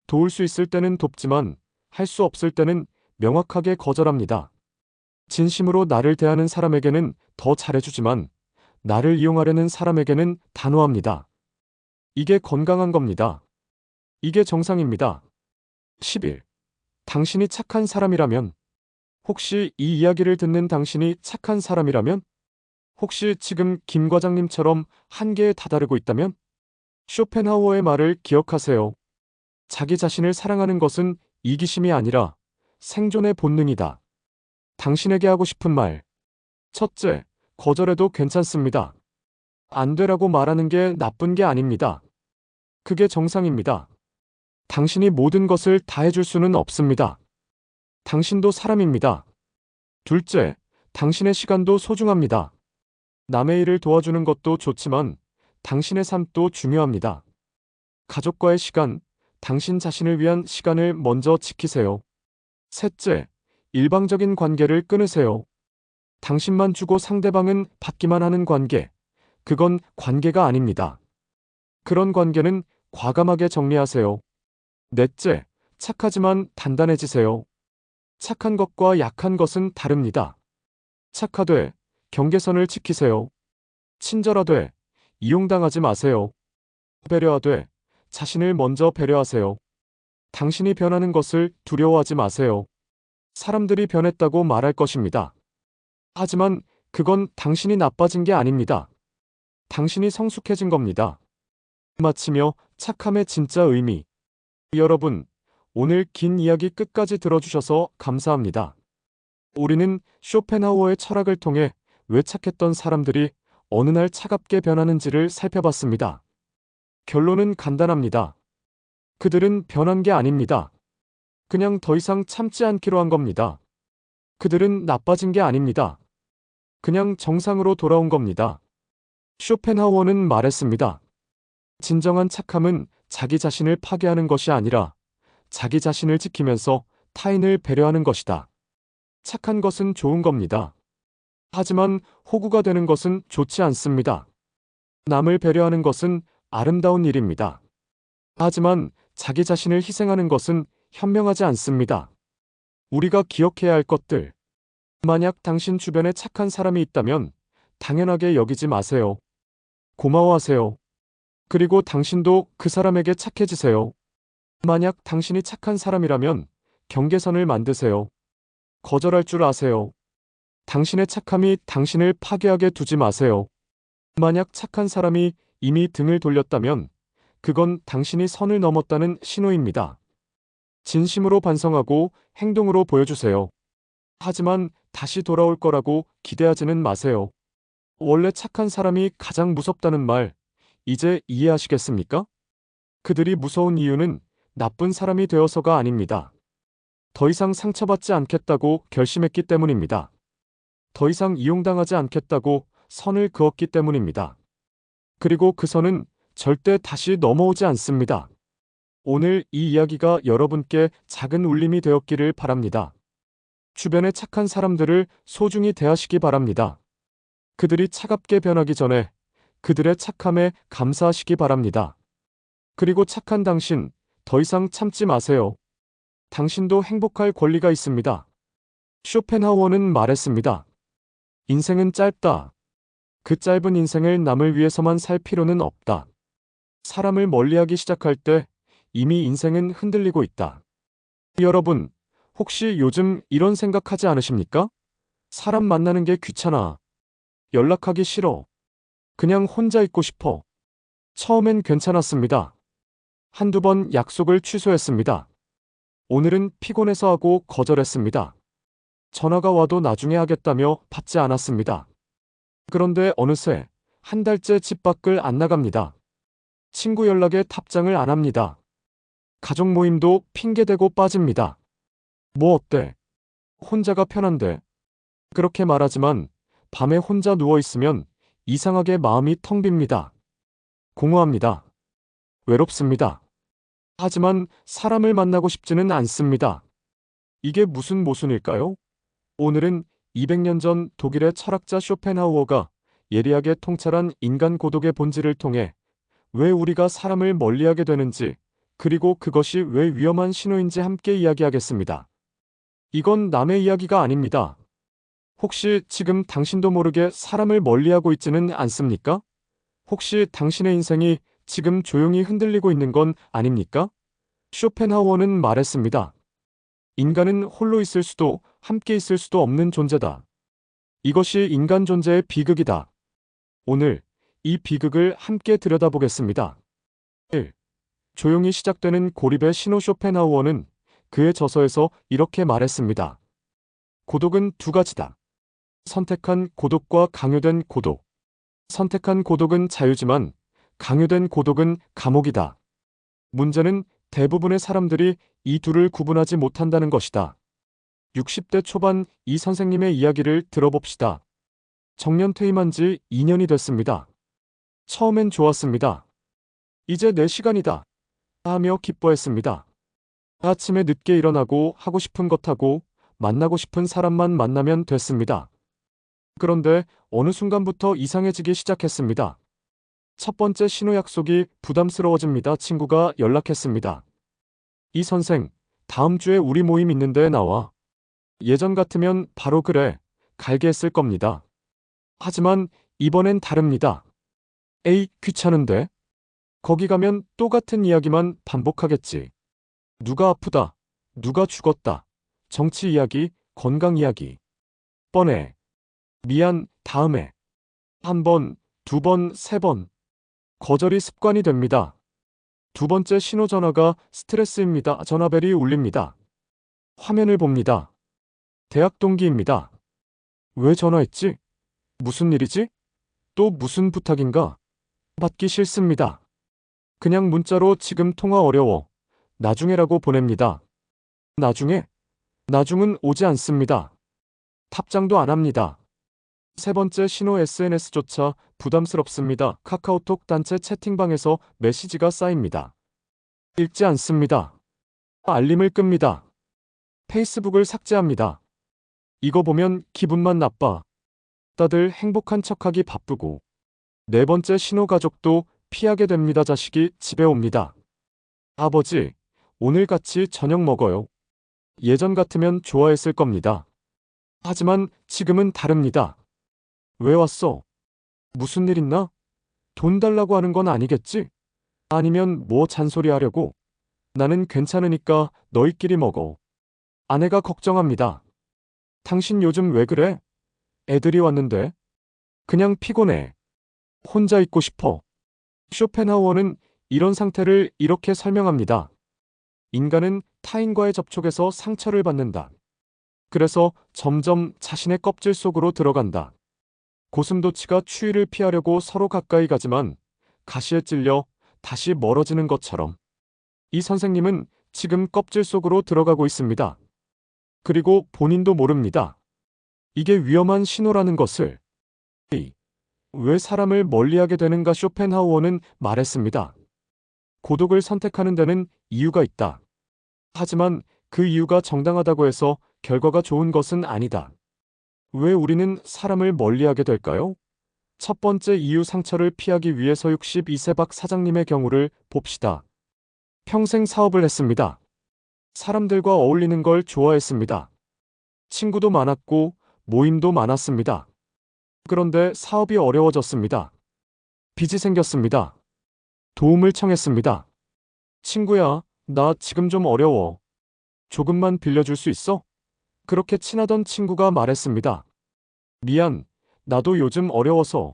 도울 수 있을 때는 돕지만 할 수 없을 때는 명확하게 거절합니다. 진심으로 나를 대하는 사람에게는 더 잘해주지만 나를 이용하려는 사람에게는 단호합니다. 이게 건강한 겁니다. 이게 정상입니다. 11. 당신이 착한 사람이라면? 혹시 이 이야기를 듣는 당신이 착한 사람이라면? 혹시 지금 김 과장님처럼 한계에 다다르고 있다면? 쇼펜하우어의 말을 기억하세요. 자기 자신을 사랑하는 것은 이기심이 아니라 생존의 본능이다. 당신에게 하고 싶은 말. 첫째, 거절해도 괜찮습니다. 안 되라고 말하는 게 나쁜 게 아닙니다. 그게 정상입니다. 당신이 모든 것을 다 해줄 수는 없습니다. 당신도 사람입니다. 둘째, 당신의 시간도 소중합니다. 남의 일을 도와주는 것도 좋지만 당신의 삶도 중요합니다. 가족과의 시간, 당신 자신을 위한 시간을 먼저 지키세요. 셋째, 일방적인 관계를 끊으세요. 당신만 주고 상대방은 받기만 하는 관계, 그건 관계가 아닙니다. 그런 관계는 과감하게 정리하세요. 넷째, 착하지만 단단해지세요. 착한 것과 약한 것은 다릅니다. 착하되 경계선을 지키세요. 친절하되 이용당하지 마세요. 배려하되 자신을 먼저 배려하세요. 당신이 변하는 것을 두려워하지 마세요. 사람들이 변했다고 말할 것입니다. 하지만 그건 당신이 나빠진 게 아닙니다. 당신이 성숙해진 겁니다. 마치며 착함의 진짜 의미. 여러분, 오늘 긴 이야기 끝까지 들어주셔서 감사합니다. 우리는 쇼펜하우어의 철학을 통해 왜 착했던 사람들이 어느 날 차갑게 변하는지를 살펴봤습니다. 결론은 간단합니다. 그들은 변한 게 아닙니다. 그냥 더 이상 참지 않기로 한 겁니다. 그들은 나빠진 게 아닙니다. 그냥 정상으로 돌아온 겁니다. 쇼펜하우어는 말했습니다. 진정한 착함은 자기 자신을 파괴하는 것이 아니라 자기 자신을 지키면서 타인을 배려하는 것이다. 착한 것은 좋은 겁니다. 하지만 호구가 되는 것은 좋지 않습니다. 남을 배려하는 것은 아름다운 일입니다. 하지만 자기 자신을 희생하는 것은 현명하지 않습니다. 우리가 기억해야 할 것들. 만약 당신 주변에 착한 사람이 있다면 당연하게 여기지 마세요. 고마워하세요. 그리고 당신도 그 사람에게 착해지세요. 만약 당신이 착한 사람이라면 경계선을 만드세요. 거절할 줄 아세요. 당신의 착함이 당신을 파괴하게 두지 마세요. 만약 착한 사람이 이미 등을 돌렸다면 그건 당신이 선을 넘었다는 신호입니다. 진심으로 반성하고 행동으로 보여주세요. 하지만 다시 돌아올 거라고 기대하지는 마세요. 원래 착한 사람이 가장 무섭다는 말, 이제 이해하시겠습니까? 그들이 무서운 이유는 나쁜 사람이 되어서가 아닙니다. 더 이상 상처받지 않겠다고 결심했기 때문입니다. 더 이상 이용당하지 않겠다고 선을 그었기 때문입니다. 그리고 그 선은 절대 다시 넘어오지 않습니다. 오늘 이 이야기가 여러분께 작은 울림이 되었기를 바랍니다. 주변의 착한 사람들을 소중히 대하시기 바랍니다. 그들이 차갑게 변하기 전에 그들의 착함에 감사하시기 바랍니다. 그리고 착한 당신, 더 이상 참지 마세요. 당신도 행복할 권리가 있습니다. 쇼펜하우어는 말했습니다. 인생은 짧다. 그 짧은 인생을 남을 위해서만 살 필요는 없다. 사람을 멀리하기 시작할 때 이미 인생은 흔들리고 있다. 여러분, 혹시 요즘 이런 생각하지 않으십니까? 사람 만나는 게 귀찮아. 연락하기 싫어. 그냥 혼자 있고 싶어. 처음엔 괜찮았습니다. 한두 번 약속을 취소했습니다. 오늘은 피곤해서 하고 거절했습니다. 전화가 와도 나중에 하겠다며 받지 않았습니다. 그런데 어느새 한 달째 집 밖을 안 나갑니다. 친구 연락에 답장을 안 합니다. 가족 모임도 핑계대고 빠집니다. 뭐 어때? 혼자가 편한데. 그렇게 말하지만 밤에 혼자 누워있으면 이상하게 마음이 텅 빕니다. 공허합니다. 외롭습니다. 하지만 사람을 만나고 싶지는 않습니다. 이게 무슨 모순일까요? 오늘은 200년 전 독일의 철학자 쇼펜하우어가 예리하게 통찰한 인간 고독의 본질을 통해 왜 우리가 사람을 멀리하게 되는지, 그리고 그것이 왜 위험한 신호인지 함께 이야기하겠습니다. 이건 남의 이야기가 아닙니다. 혹시 지금 당신도 모르게 사람을 멀리하고 있지는 않습니까? 혹시 당신의 인생이 지금 조용히 흔들리고 있는 건 아닙니까? 쇼펜하우어는 말했습니다. 인간은 홀로 있을 수도 함께 있을 수도 없는 존재다. 이것이 인간 존재의 비극이다. 오늘 이 비극을 함께 들여다보겠습니다. 1. 조용히 시작되는 고립의 신호. 쇼펜하우어는 그의 저서에서 이렇게 말했습니다. 고독은 두 가지다. 선택한 고독과 강요된 고독. 선택한 고독은 자유지만 강요된 고독은 감옥이다. 문제는 대부분의 사람들이 이 둘을 구분하지 못한다는 것이다. 60대 초반 이 선생님의 이야기를 들어봅시다. 정년 퇴임한 지 2년이 됐습니다. 처음엔 좋았습니다. 이제 내 시간이다 하며 기뻐했습니다. 아침에 늦게 일어나고 하고 싶은 것 하고 만나고 싶은 사람만 만나면 됐습니다. 그런데 어느 순간부터 이상해지기 시작했습니다. 첫 번째 신호 약속이 부담스러워집니다. 친구가 연락했습니다. 이 선생, 다음 주에 우리 모임 있는데 나와. 예전 같으면 바로 그래, 갈게 했을 겁니다. 하지만 이번엔 다릅니다. 에이, 귀찮은데? 거기 가면 또 같은 이야기만 반복하겠지. 누가 아프다, 누가 죽었다, 정치 이야기, 건강 이야기. 뻔해. 미안, 다음에. 한 번, 두 번, 세 번. 거절이 습관이 됩니다. 두 번째 신호 전화가 스트레스입니다. 전화벨이 울립니다. 화면을 봅니다. 대학 동기입니다. 왜 전화했지? 무슨 일이지? 또 무슨 부탁인가? 받기 싫습니다. 그냥 문자로 지금 통화 어려워. 나중에라고 보냅니다. 나중에? 나중은 오지 않습니다. 답장도 안 합니다. 세 번째 신호 SNS조차 부담스럽습니다. 카카오톡 단체 채팅방에서 메시지가 쌓입니다. 읽지 않습니다. 알림을 끕니다. 페이스북을 삭제합니다. 이거 보면 기분만 나빠. 다들 행복한 척하기 바쁘고. 네 번째 신호 가족도 피하게 됩니다. 자식이 집에 옵니다. 아버지, 오늘 같이 저녁 먹어요. 예전 같으면 좋아했을 겁니다. 하지만 지금은 다릅니다. 왜 왔어? 무슨 일 있나? 돈 달라고 하는 건 아니겠지? 아니면 뭐 잔소리하려고? 나는 괜찮으니까 너희끼리 먹어. 아내가 걱정합니다. 당신 요즘 왜 그래? 애들이 왔는데? 그냥 피곤해. 혼자 있고 싶어. 쇼펜하우어는 이런 상태를 이렇게 설명합니다. 인간은 타인과의 접촉에서 상처를 받는다. 그래서 점점 자신의 껍질 속으로 들어간다. 고슴도치가 추위를 피하려고 서로 가까이 가지만 가시에 찔려 다시 멀어지는 것처럼 이 선생님은 지금 껍질 속으로 들어가고 있습니다. 그리고 본인도 모릅니다. 이게 위험한 신호라는 것을. 왜 사람을 멀리하게 되는가? 쇼펜하우어는 말했습니다. 고독을 선택하는 데는 이유가 있다. 하지만 그 이유가 정당하다고 해서 결과가 좋은 것은 아니다. 왜 우리는 사람을 멀리하게 될까요? 첫 번째 이유, 상처를 피하기 위해서. 62세 박 사장님의 경우를 봅시다. 평생 사업을 했습니다. 사람들과 어울리는 걸 좋아했습니다. 친구도 많았고 모임도 많았습니다. 그런데 사업이 어려워졌습니다. 빚이 생겼습니다. 도움을 청했습니다. 친구야, 나 지금 좀 어려워. 조금만 빌려줄 수 있어? 그렇게 친하던 친구가 말했습니다. 미안, 나도 요즘 어려워서.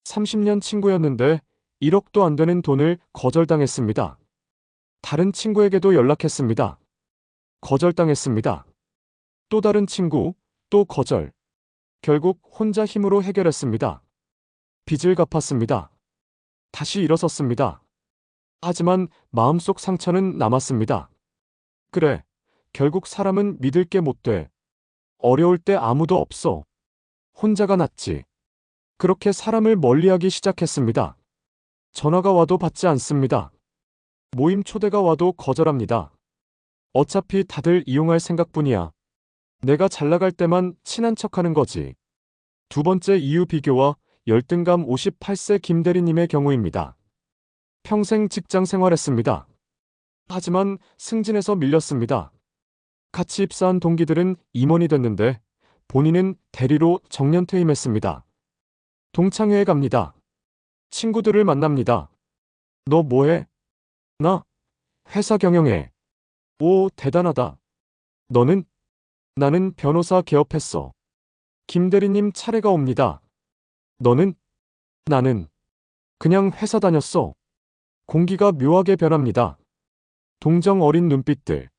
30년 친구였는데 1억도 안 되는 돈을 거절당했습니다. 다른 친구에게도 연락했습니다. 거절당했습니다. 또 다른 친구, 또 거절. 결국 혼자 힘으로 해결했습니다. 빚을 갚았습니다. 다시 일어섰습니다. 하지만 마음속 상처는 남았습니다. 그래, 결국 사람은 믿을 게 못 돼. 어려울 때 아무도 없어. 혼자가 낫지. 그렇게 사람을 멀리하기 시작했습니다. 전화가 와도 받지 않습니다. 모임 초대가 와도 거절합니다. 어차피 다들 이용할 생각뿐이야. 내가 잘 나갈 때만 친한 척하는 거지. 두 번째 이유, 비교와 열등감. 58세 김대리님의 경우입니다. 평생 직장 생활했습니다. 하지만 승진해서 밀렸습니다. 같이 입사한 동기들은 임원이 됐는데 본인은 대리로 정년 퇴임했습니다. 동창회에 갑니다. 친구들을 만납니다. 너 뭐해? 나? 회사 경영해. 오, 대단하다. 너는? 나는 변호사 개업했어. 김대리님 차례가 옵니다. 너는? 나는 그냥 회사 다녔어. 공기가 묘하게 변합니다. 동정 어린 눈빛들.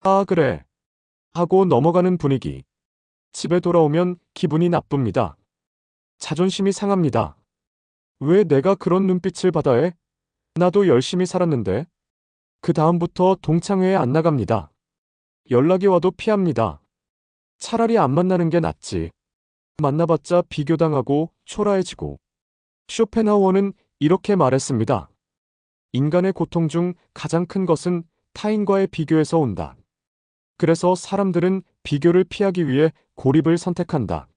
아, 그래. 하고 넘어가는 분위기. 집에 돌아오면 기분이 나쁩니다. 자존심이 상합니다. 왜 내가 그런 눈빛을 받아야 해? 나도 열심히 살았는데. 그 다음부터 동창회에 안 나갑니다. 연락이 와도 피합니다. 차라리 안 만나는 게 낫지. 만나봤자 비교당하고 초라해지고. 쇼펜하우어는 이렇게 말했습니다. 인간의 고통 중 가장 큰 것은 타인과의 비교에서 온다. 그래서 사람들은 비교를 피하기 위해 고립을 선택한다.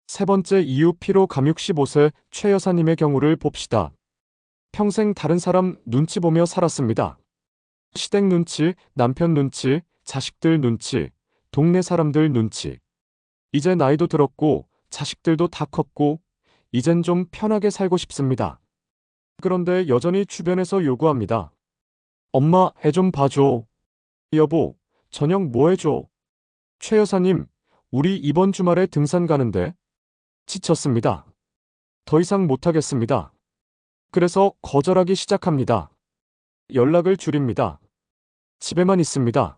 세 번째 이유 피로 감육 15세 최 여사님의 경우를 봅시다. 평생 다른 사람 눈치 보며 살았습니다. 시댁 눈치, 남편 눈치, 자식들 눈치, 동네 사람들 눈치. 이제 나이도 들었고 자식들도 다 컸고 이젠 좀 편하게 살고 싶습니다. 그런데 여전히 주변에서 요구합니다. 엄마, 애 좀 봐줘. 여보, 저녁 뭐 해줘? 최 여사님, 우리 이번 주말에 등산 가는데. 지쳤습니다. 더 이상 못하겠습니다. 그래서 거절하기 시작합니다. 연락을 줄입니다. 집에만 있습니다.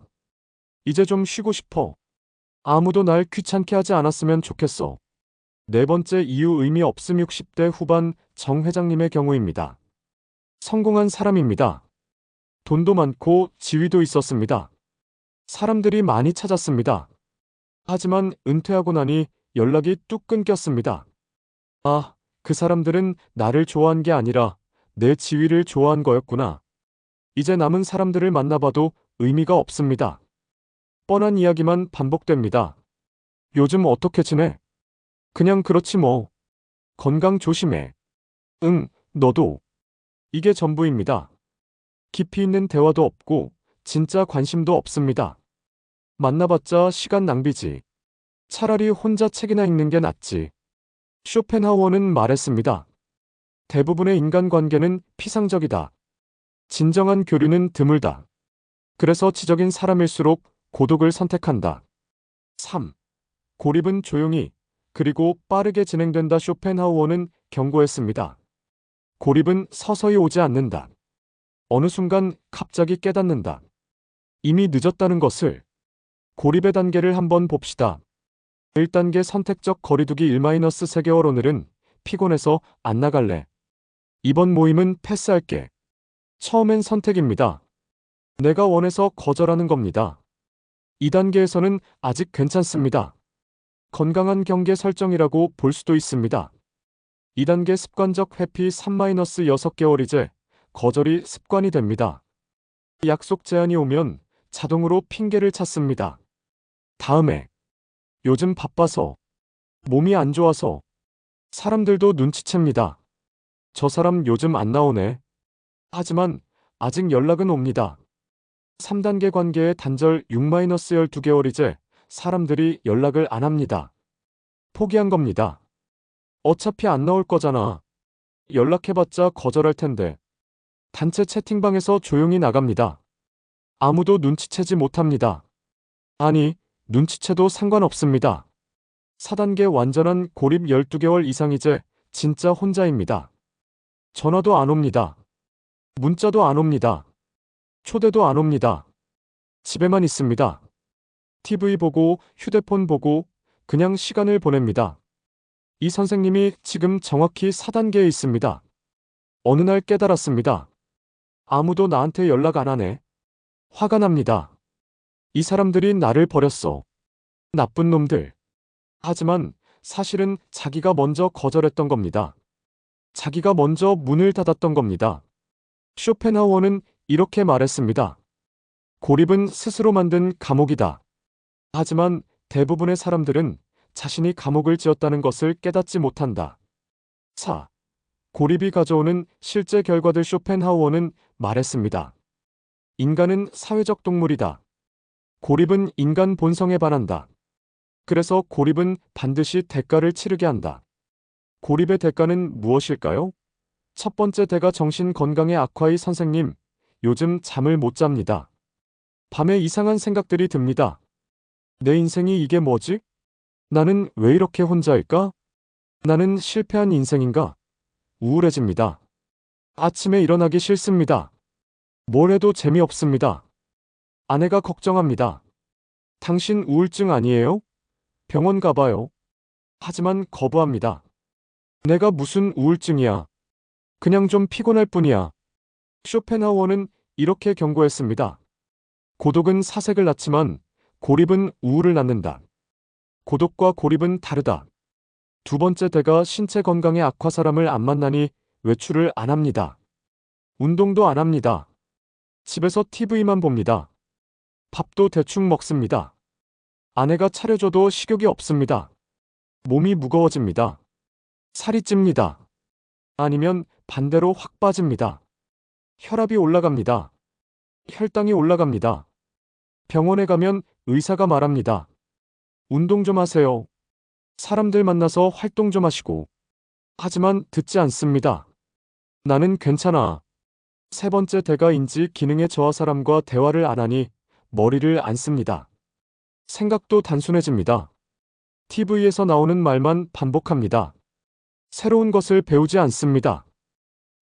이제 좀 쉬고 싶어. 아무도 날 귀찮게 하지 않았으면 좋겠어. 네 번째 이유 의미 없음 60대 후반 정 회장님의 경우입니다. 성공한 사람입니다. 돈도 많고 지위도 있었습니다. 사람들이 많이 찾았습니다. 하지만 은퇴하고 나니 연락이 뚝 끊겼습니다. 아, 그 사람들은 나를 좋아한 게 아니라 내 지위를 좋아한 거였구나. 이제 남은 사람들을 만나봐도 의미가 없습니다. 뻔한 이야기만 반복됩니다. 요즘 어떻게 지내? 그냥 그렇지 뭐. 건강 조심해. 응, 너도. 이게 전부입니다. 깊이 있는 대화도 없고 진짜 관심도 없습니다. 만나봤자 시간 낭비지. 차라리 혼자 책이나 읽는 게 낫지. 쇼펜하우어는 말했습니다. 대부분의 인간관계는 피상적이다. 진정한 교류는 드물다. 그래서 지적인 사람일수록 고독을 선택한다. 3. 고립은 조용히 그리고 빠르게 진행된다. 쇼펜하우어는 경고했습니다. 고립은 서서히 오지 않는다. 어느 순간 갑자기 깨닫는다. 이미 늦었다는 것을. 고립의 단계를 한번 봅시다. 1단계 선택적 거리두기 1-3개월. 오늘은 피곤해서 안 나갈래. 이번 모임은 패스할게. 처음엔 선택입니다. 내가 원해서 거절하는 겁니다. 2단계에서는 아직 괜찮습니다. 건강한 경계 설정이라고 볼 수도 있습니다. 2단계 습관적 회피 3-6개월. 이제 거절이 습관이 됩니다. 약속 제한이 오면 자동으로 핑계를 찾습니다. 다음에 요즘 바빠서, 몸이 안 좋아서. 사람들도 눈치챕니다. 저 사람 요즘 안 나오네. 하지만 아직 연락은 옵니다. 3단계 관계의 단절 6-12개월. 이제 사람들이 연락을 안 합니다. 포기한 겁니다. 어차피 안 나올 거잖아. 연락해봤자 거절할 텐데. 단체 채팅방에서 조용히 나갑니다. 아무도 눈치채지 못합니다. 아니, 눈치채도 상관없습니다. 4단계 완전한 고립 12개월 이상. 이제 진짜 혼자입니다. 전화도 안 옵니다. 문자도 안 옵니다. 초대도 안 옵니다. 집에만 있습니다. TV 보고 휴대폰 보고 그냥 시간을 보냅니다. 이 선생님이 지금 정확히 4단계에 있습니다. 어느 날 깨달았습니다. 아무도 나한테 연락 안 하네. 화가 납니다. 이 사람들이 나를 버렸어. 나쁜 놈들. 하지만 사실은 자기가 먼저 거절했던 겁니다. 자기가 먼저 문을 닫았던 겁니다. 쇼펜하우어는 이렇게 말했습니다. 고립은 스스로 만든 감옥이다. 하지만 대부분의 사람들은 자신이 감옥을 지었다는 것을 깨닫지 못한다. 4. 고립이 가져오는 실제 결과들. 쇼펜하우어는 말했습니다. 인간은 사회적 동물이다. 고립은 인간 본성에 반한다. 그래서 고립은 반드시 대가를 치르게 한다. 고립의 대가는 무엇일까요? 첫 번째 대가 정신 건강의 악화의 선생님, 요즘 잠을 못 잡니다. 밤에 이상한 생각들이 듭니다. 내 인생이 이게 뭐지? 나는 왜 이렇게 혼자일까? 나는 실패한 인생인가? 우울해집니다. 아침에 일어나기 싫습니다. 뭘 해도 재미없습니다. 아내가 걱정합니다. 당신 우울증 아니에요? 병원 가봐요. 하지만 거부합니다. 내가 무슨 우울증이야. 그냥 좀 피곤할 뿐이야. 쇼펜하우어는 이렇게 경고했습니다. 고독은 사색을 낳지만 고립은 우울을 낳는다. 고독과 고립은 다르다. 두 번째 대가 신체 건강에 악화. 사람을 안 만나니 외출을 안 합니다. 운동도 안 합니다. 집에서 TV만 봅니다. 밥도 대충 먹습니다. 아내가 차려줘도 식욕이 없습니다. 몸이 무거워집니다. 살이 찝니다. 아니면 반대로 확 빠집니다. 혈압이 올라갑니다. 혈당이 올라갑니다. 병원에 가면 의사가 말합니다. 운동 좀 하세요. 사람들 만나서 활동 좀 하시고. 하지만 듣지 않습니다. 나는 괜찮아. 세 번째 대가 인지 기능의 저하. 사람과 대화를 안 하니 머리를 안 씁니다. 생각도 단순해집니다. TV에서 나오는 말만 반복합니다. 새로운 것을 배우지 않습니다.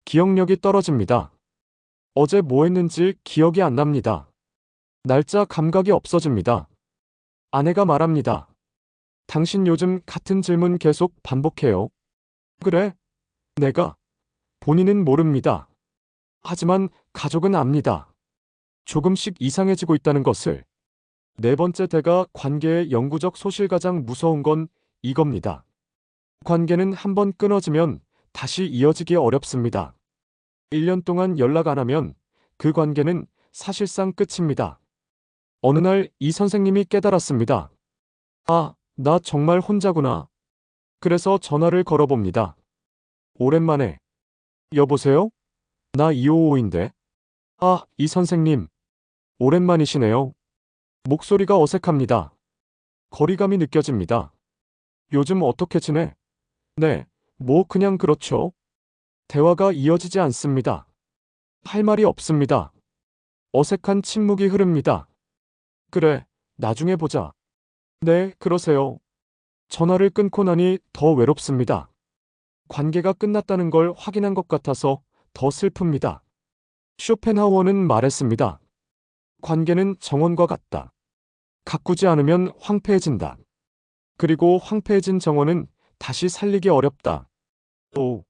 기억력이 떨어집니다. 어제 뭐 했는지 기억이 안 납니다. 날짜 감각이 없어집니다. 아내가 말합니다. 당신 요즘 같은 질문 계속 반복해요. 그래? 내가? 본인은 모릅니다. 하지만 가족은 압니다. 조금씩 이상해지고 있다는 것을. 네 번째 대가 관계의 영구적 소실. 가장 무서운 건 이겁니다. 관계는 한번 끊어지면 다시 이어지기 어렵습니다. 1년 동안 연락 안 하면 그 관계는 사실상 끝입니다. 어느 날 이 선생님이 깨달았습니다. 아, 나 정말 혼자구나. 그래서 전화를 걸어봅니다. 오랜만에. 여보세요? 나 255인데. 아, 이 선생님. 오랜만이시네요. 목소리가 어색합니다. 거리감이 느껴집니다. 요즘 어떻게 지내? 네, 뭐 그냥 그렇죠. 대화가 이어지지 않습니다. 할 말이 없습니다. 어색한 침묵이 흐릅니다. 그래, 나중에 보자. 네, 그러세요. 전화를 끊고 나니 더 외롭습니다. 관계가 끝났다는 걸 확인한 것 같아서 더 슬픕니다. 쇼펜하우어는 말했습니다. 관계는 정원과 같다. 가꾸지 않으면 황폐해진다. 그리고 황폐해진 정원은 다시 살리기 어렵다. 오.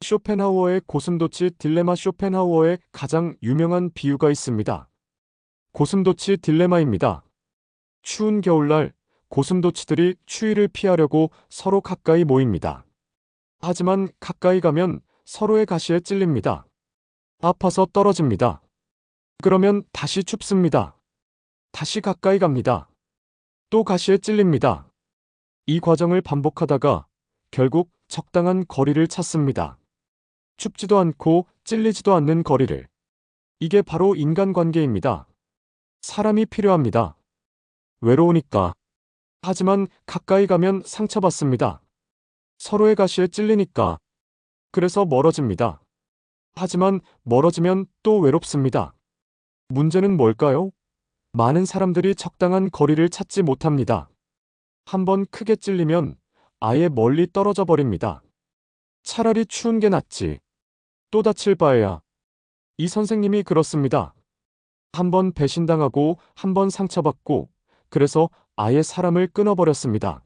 쇼펜하우어의 고슴도치 딜레마. 쇼펜하우어의 가장 유명한 비유가 있습니다. 고슴도치 딜레마입니다. 추운 겨울날 고슴도치들이 추위를 피하려고 서로 가까이 모입니다. 하지만 가까이 가면 서로의 가시에 찔립니다. 아파서 떨어집니다. 그러면 다시 춥습니다. 다시 가까이 갑니다. 또 가시에 찔립니다. 이 과정을 반복하다가 결국 적당한 거리를 찾습니다. 춥지도 않고 찔리지도 않는 거리를. 이게 바로 인간관계입니다. 사람이 필요합니다. 외로우니까. 하지만 가까이 가면 상처받습니다. 서로의 가시에 찔리니까. 그래서 멀어집니다. 하지만 멀어지면 또 외롭습니다. 문제는 뭘까요? 많은 사람들이 적당한 거리를 찾지 못합니다. 한번 크게 찔리면 아예 멀리 떨어져 버립니다. 차라리 추운 게 낫지. 또 다칠 바에야. 이 선생님이 그렇습니다. 한번 배신당하고 한번 상처받고 그래서 아예 사람을 끊어버렸습니다.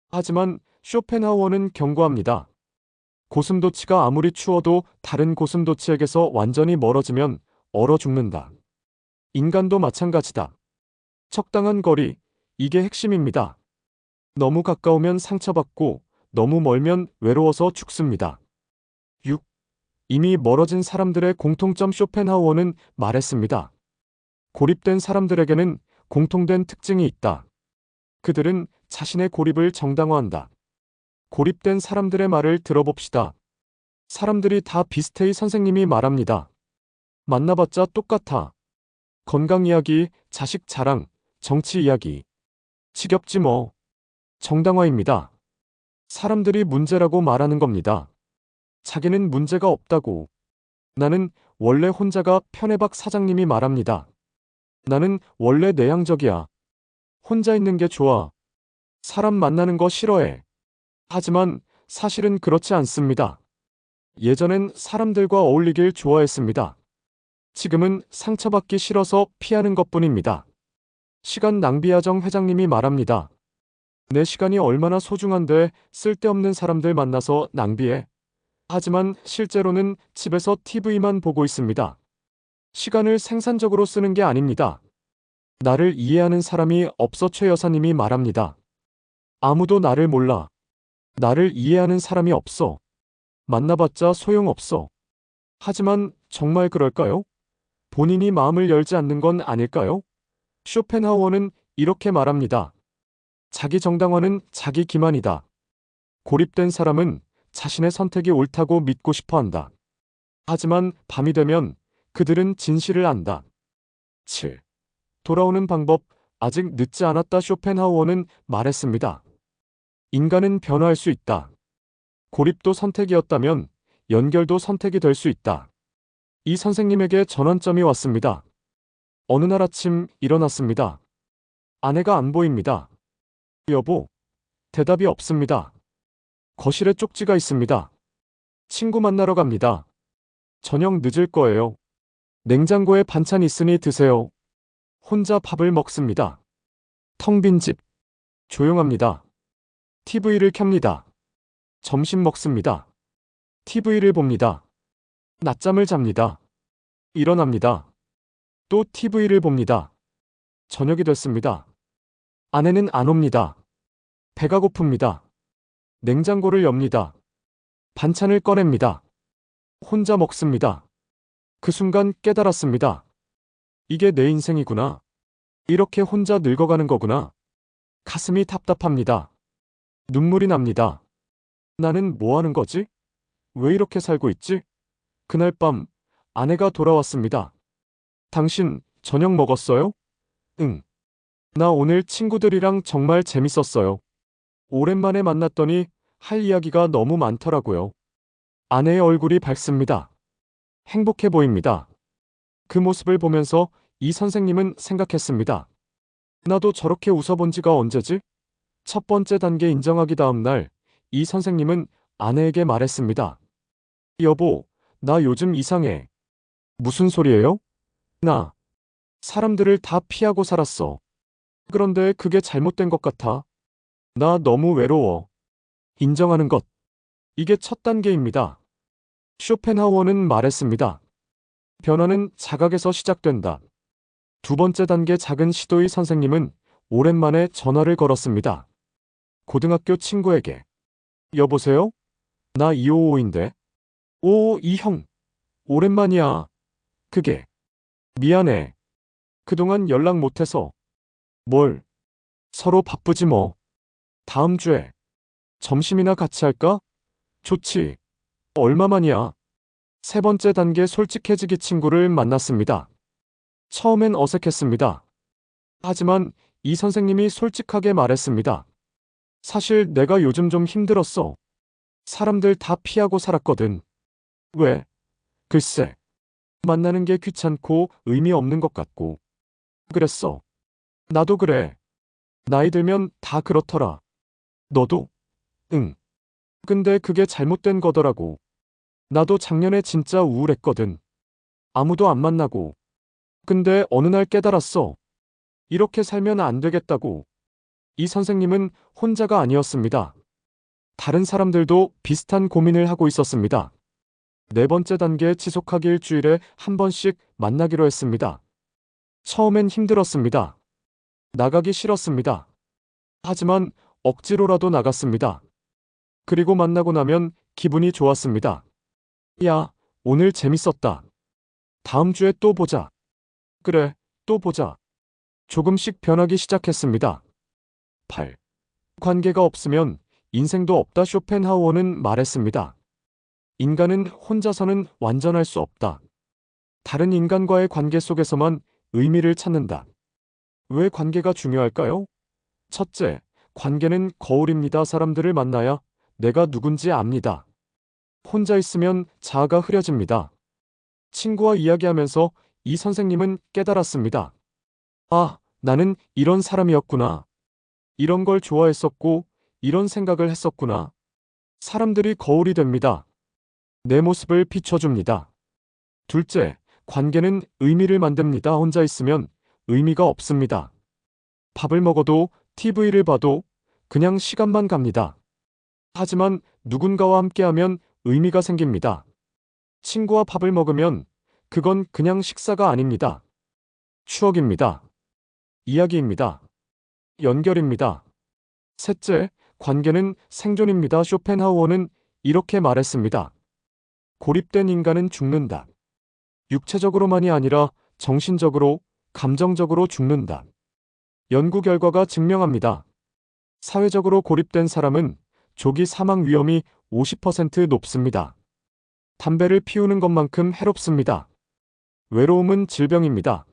하지만 쇼펜하우어는 경고합니다. 고슴도치가 아무리 추워도 다른 고슴도치에게서 완전히 멀어지면 얼어 죽는다. 인간도 마찬가지다. 적당한 거리, 이게 핵심입니다. 너무 가까우면 상처받고 너무 멀면 외로워서 죽습니다. 6. 이미 멀어진 사람들의 공통점. 쇼펜하우어는 말했습니다. 고립된 사람들에게는 공통된 특징이 있다. 그들은 자신의 고립을 정당화한다. 고립된 사람들의 말을 들어봅시다. 사람들이 다 비슷해. 이 선생님이 말합니다. 만나봤자 똑같아. 건강 이야기, 자식 자랑, 정치 이야기. 지겹지 뭐. 정당화입니다. 사람들이 문제라고 말하는 겁니다. 자기는 문제가 없다고. 나는 원래 혼자가 편해. 박 사장님이 말합니다. 나는 원래 내향적이야. 혼자 있는 게 좋아. 사람 만나는 거 싫어해. 하지만 사실은 그렇지 않습니다. 예전엔 사람들과 어울리길 좋아했습니다. 지금은 상처받기 싫어서 피하는 것뿐입니다. 시간 낭비하정. 회장님이 말합니다. 내 시간이 얼마나 소중한데 쓸데없는 사람들 만나서 낭비해. 하지만 실제로는 집에서 TV만 보고 있습니다. 시간을 생산적으로 쓰는 게 아닙니다. 나를 이해하는 사람이 없어. 최 여사님이 말합니다. 아무도 나를 몰라. 나를 이해하는 사람이 없어. 만나봤자 소용없어. 하지만 정말 그럴까요? 본인이 마음을 열지 않는 건 아닐까요? 쇼펜하우어는 이렇게 말합니다. 자기 정당화는 자기 기만이다. 고립된 사람은 자신의 선택이 옳다고 믿고 싶어 한다. 하지만 밤이 되면 그들은 진실을 안다. 7. 돌아오는 방법. 아직 늦지 않았다. 쇼펜하우어는 말했습니다. 인간은 변화할 수 있다. 고립도 선택이었다면 연결도 선택이 될 수 있다. 이 선생님에게 전환점이 왔습니다. 어느 날 아침 일어났습니다. 아내가 안 보입니다. 여보, 대답이 없습니다. 거실에 쪽지가 있습니다. 친구 만나러 갑니다. 저녁 늦을 거예요. 냉장고에 반찬 있으니 드세요. 혼자 밥을 먹습니다. 텅 빈 집. 조용합니다. TV를 켭니다. 점심 먹습니다. TV를 봅니다. 낮잠을 잡니다. 일어납니다. 또 TV를 봅니다. 저녁이 됐습니다. 아내는 안 옵니다. 배가 고픕니다. 냉장고를 엽니다. 반찬을 꺼냅니다. 혼자 먹습니다. 그 순간 깨달았습니다. 이게 내 인생이구나. 이렇게 혼자 늙어가는 거구나. 가슴이 답답합니다. 눈물이 납니다. 나는 뭐 하는 거지? 왜 이렇게 살고 있지? 그날 밤 아내가 돌아왔습니다. 당신 저녁 먹었어요? 응. 나 오늘 친구들이랑 정말 재밌었어요. 오랜만에 만났더니 할 이야기가 너무 많더라고요. 아내의 얼굴이 밝습니다. 행복해 보입니다. 그 모습을 보면서 이 선생님은 생각했습니다. 나도 저렇게 웃어본 지가 언제지? 첫 번째 단계 인정하기. 다음 날 이 선생님은 아내에게 말했습니다. 여보, 나 요즘 이상해. 무슨 소리예요? 나 사람들을 다 피하고 살았어. 그런데 그게 잘못된 것 같아. 나 너무 외로워. 인정하는 것. 이게 첫 단계입니다. 쇼펜하우어는 말했습니다. 변화는 자각에서 시작된다. 두 번째 단계 작은 시도의 선생님은 오랜만에 전화를 걸었습니다. 고등학교 친구에게. 여보세요? 나 255인데. 오, 이 형. 오랜만이야. 그게. 미안해. 그동안 연락 못해서. 뭘. 서로 바쁘지 뭐. 다음 주에. 점심이나 같이 할까? 좋지. 얼마만이야? 세 번째 단계 솔직해지기. 친구를 만났습니다. 처음엔 어색했습니다. 하지만 이 선생님이 솔직하게 말했습니다. 사실 내가 요즘 좀 힘들었어. 사람들 다 피하고 살았거든. 왜? 글쎄. 만나는 게 귀찮고 의미 없는 것 같고. 그랬어. 나도 그래. 나이 들면 다 그렇더라. 너도? 응. 근데 그게 잘못된 거더라고. 나도 작년에 진짜 우울했거든. 아무도 안 만나고. 근데 어느 날 깨달았어. 이렇게 살면 안 되겠다고. 이 선생님은 혼자가 아니었습니다. 다른 사람들도 비슷한 고민을 하고 있었습니다. 네 번째 단계 지속하기. 일주일에 한 번씩 만나기로 했습니다. 처음엔 힘들었습니다. 나가기 싫었습니다. 하지만 억지로라도 나갔습니다. 그리고 만나고 나면 기분이 좋았습니다. 야, 오늘 재밌었다. 다음 주에 또 보자. 그래, 또 보자. 조금씩 변하기 시작했습니다. 8. 관계가 없으면 인생도 없다. 쇼펜하우어는 말했습니다. 인간은 혼자서는 완전할 수 없다. 다른 인간과의 관계 속에서만 의미를 찾는다. 왜 관계가 중요할까요? 첫째, 관계는 거울입니다. 사람들을 만나야 내가 누군지 압니다. 혼자 있으면 자아가 흐려집니다. 친구와 이야기하면서 이 선생님은 깨달았습니다. 아, 나는 이런 사람이었구나. 이런 걸 좋아했었고, 이런 생각을 했었구나. 사람들이 거울이 됩니다. 내 모습을 비춰줍니다. 둘째, 관계는 의미를 만듭니다. 혼자 있으면 의미가 없습니다. 밥을 먹어도 TV를 봐도 그냥 시간만 갑니다. 하지만 누군가와 함께하면 의미가 생깁니다. 친구와 밥을 먹으면 그건 그냥 식사가 아닙니다. 추억입니다. 이야기입니다. 연결입니다. 셋째, 관계는 생존입니다. 쇼펜하우어는 이렇게 말했습니다. 고립된 인간은 죽는다. 육체적으로만이 아니라 정신적으로, 감정적으로 죽는다. 연구 결과가 증명합니다. 사회적으로 고립된 사람은 조기 사망 위험이 50% 높습니다. 담배를 피우는 것만큼 해롭습니다. 외로움은 질병입니다.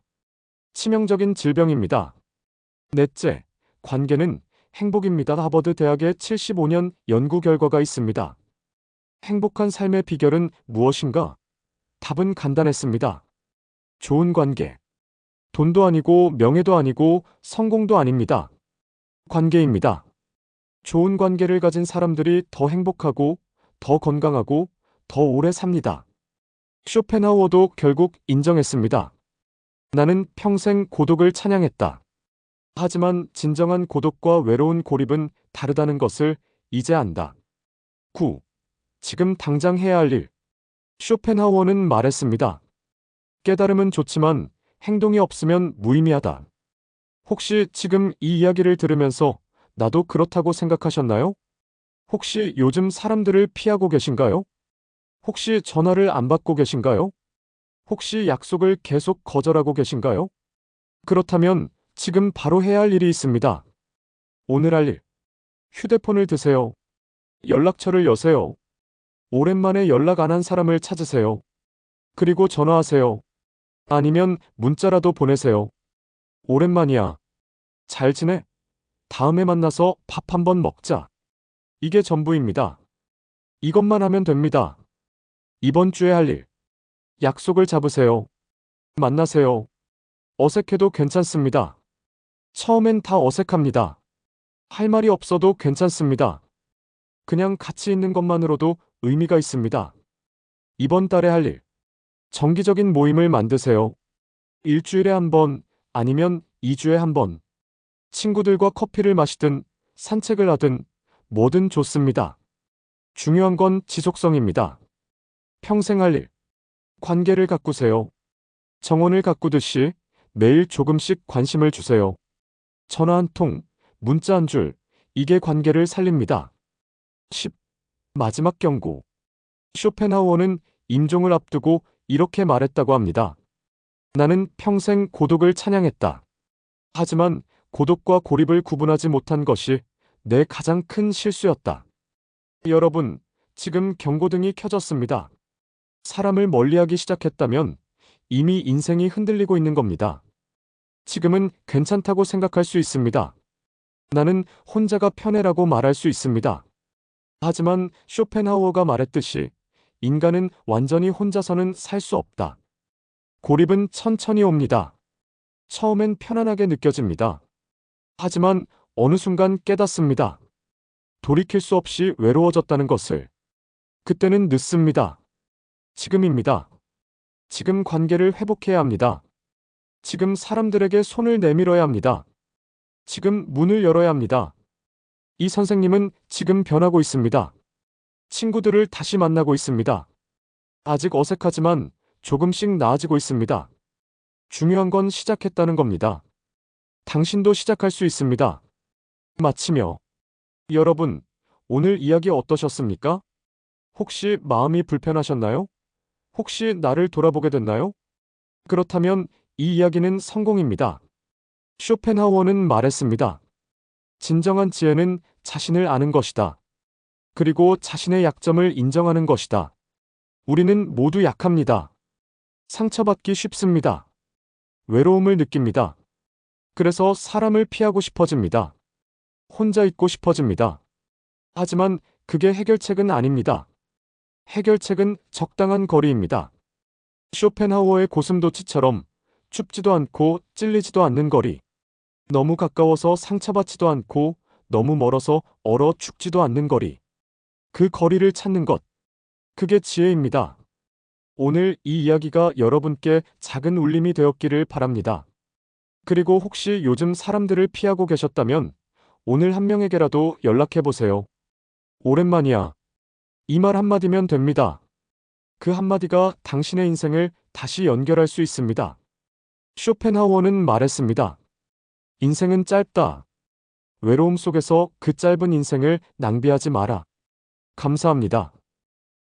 치명적인 질병입니다. 넷째, 관계는 행복입니다. 하버드 대학의 75년 연구 결과가 있습니다. 행복한 삶의 비결은 무엇인가? 답은 간단했습니다. 좋은 관계. 돈도 아니고 명예도 아니고 성공도 아닙니다. 관계입니다. 좋은 관계를 가진 사람들이 더 행복하고, 더 건강하고, 더 오래 삽니다. 쇼펜하우어도 결국 인정했습니다. 나는 평생 고독을 찬양했다. 하지만 진정한 고독과 외로운 고립은 다르다는 것을 이제 안다. 9. 지금 당장 해야 할 일. 쇼펜하우어는 말했습니다. 깨달음은 좋지만 행동이 없으면 무의미하다. 혹시 지금 이 이야기를 들으면서 나도 그렇다고 생각하셨나요? 혹시 요즘 사람들을 피하고 계신가요? 혹시 전화를 안 받고 계신가요? 혹시 약속을 계속 거절하고 계신가요? 그렇다면 지금 바로 해야 할 일이 있습니다. 오늘 할 일. 휴대폰을 드세요. 연락처를 여세요. 오랜만에 연락 안 한 사람을 찾으세요. 그리고 전화하세요. 아니면 문자라도 보내세요. 오랜만이야. 잘 지내? 다음에 만나서 밥 한번 먹자. 이게 전부입니다. 이것만 하면 됩니다. 이번 주에 할 일. 약속을 잡으세요. 만나세요. 어색해도 괜찮습니다. 처음엔 다 어색합니다. 할 말이 없어도 괜찮습니다. 그냥 같이 있는 것만으로도 의미가 있습니다. 이번 달에 할 일. 정기적인 모임을 만드세요. 일주일에 한 번, 아니면 2주에 한 번. 친구들과 커피를 마시든, 산책을 하든, 뭐든 좋습니다. 중요한 건 지속성입니다. 평생 할 일. 관계를 가꾸세요. 정원을 가꾸듯이 매일 조금씩 관심을 주세요. 전화 한 통, 문자 한 줄, 이게 관계를 살립니다. 10. 마지막 경고. 쇼펜하우어는 임종을 앞두고 이렇게 말했다고 합니다. 나는 평생 고독을 찬양했다. 하지만 고독과 고립을 구분하지 못한 것이 내 가장 큰 실수였다. 여러분, 지금 경고등이 켜졌습니다. 사람을 멀리하기 시작했다면 이미 인생이 흔들리고 있는 겁니다. 지금은 괜찮다고 생각할 수 있습니다. 나는 혼자가 편해라고 말할 수 있습니다. 하지만 쇼펜하우어가 말했듯이 인간은 완전히 혼자서는 살 수 없다. 고립은 천천히 옵니다. 처음엔 편안하게 느껴집니다. 하지만 어느 순간 깨닫습니다. 돌이킬 수 없이 외로워졌다는 것을. 그때는 늦습니다. 지금입니다. 지금 관계를 회복해야 합니다. 지금 사람들에게 손을 내밀어야 합니다. 지금 문을 열어야 합니다. 이 선생님은 지금 변하고 있습니다. 친구들을 다시 만나고 있습니다. 아직 어색하지만 조금씩 나아지고 있습니다. 중요한 건 시작했다는 겁니다. 당신도 시작할 수 있습니다. 마치며 여러분, 오늘 이야기 어떠셨습니까? 혹시 마음이 불편하셨나요? 혹시 나를 돌아보게 됐나요? 그렇다면 이 이야기는 성공입니다. 쇼펜하우어는 말했습니다. 진정한 지혜는 자신을 아는 것이다. 그리고 자신의 약점을 인정하는 것이다. 우리는 모두 약합니다. 상처받기 쉽습니다. 외로움을 느낍니다. 그래서 사람을 피하고 싶어집니다. 혼자 있고 싶어집니다. 하지만 그게 해결책은 아닙니다. 해결책은 적당한 거리입니다. 쇼펜하우어의 고슴도치처럼 춥지도 않고 찔리지도 않는 거리. 너무 가까워서 상처받지도 않고 너무 멀어서 얼어 죽지도 않는 거리. 그 거리를 찾는 것. 그게 지혜입니다. 오늘 이 이야기가 여러분께 작은 울림이 되었기를 바랍니다. 그리고 혹시 요즘 사람들을 피하고 계셨다면 오늘 한 명에게라도 연락해보세요. 오랜만이야. 이 말 한마디면 됩니다. 그 한마디가 당신의 인생을 다시 연결할 수 있습니다. 쇼펜하우어는 말했습니다. 인생은 짧다. 외로움 속에서 그 짧은 인생을 낭비하지 마라. 감사합니다.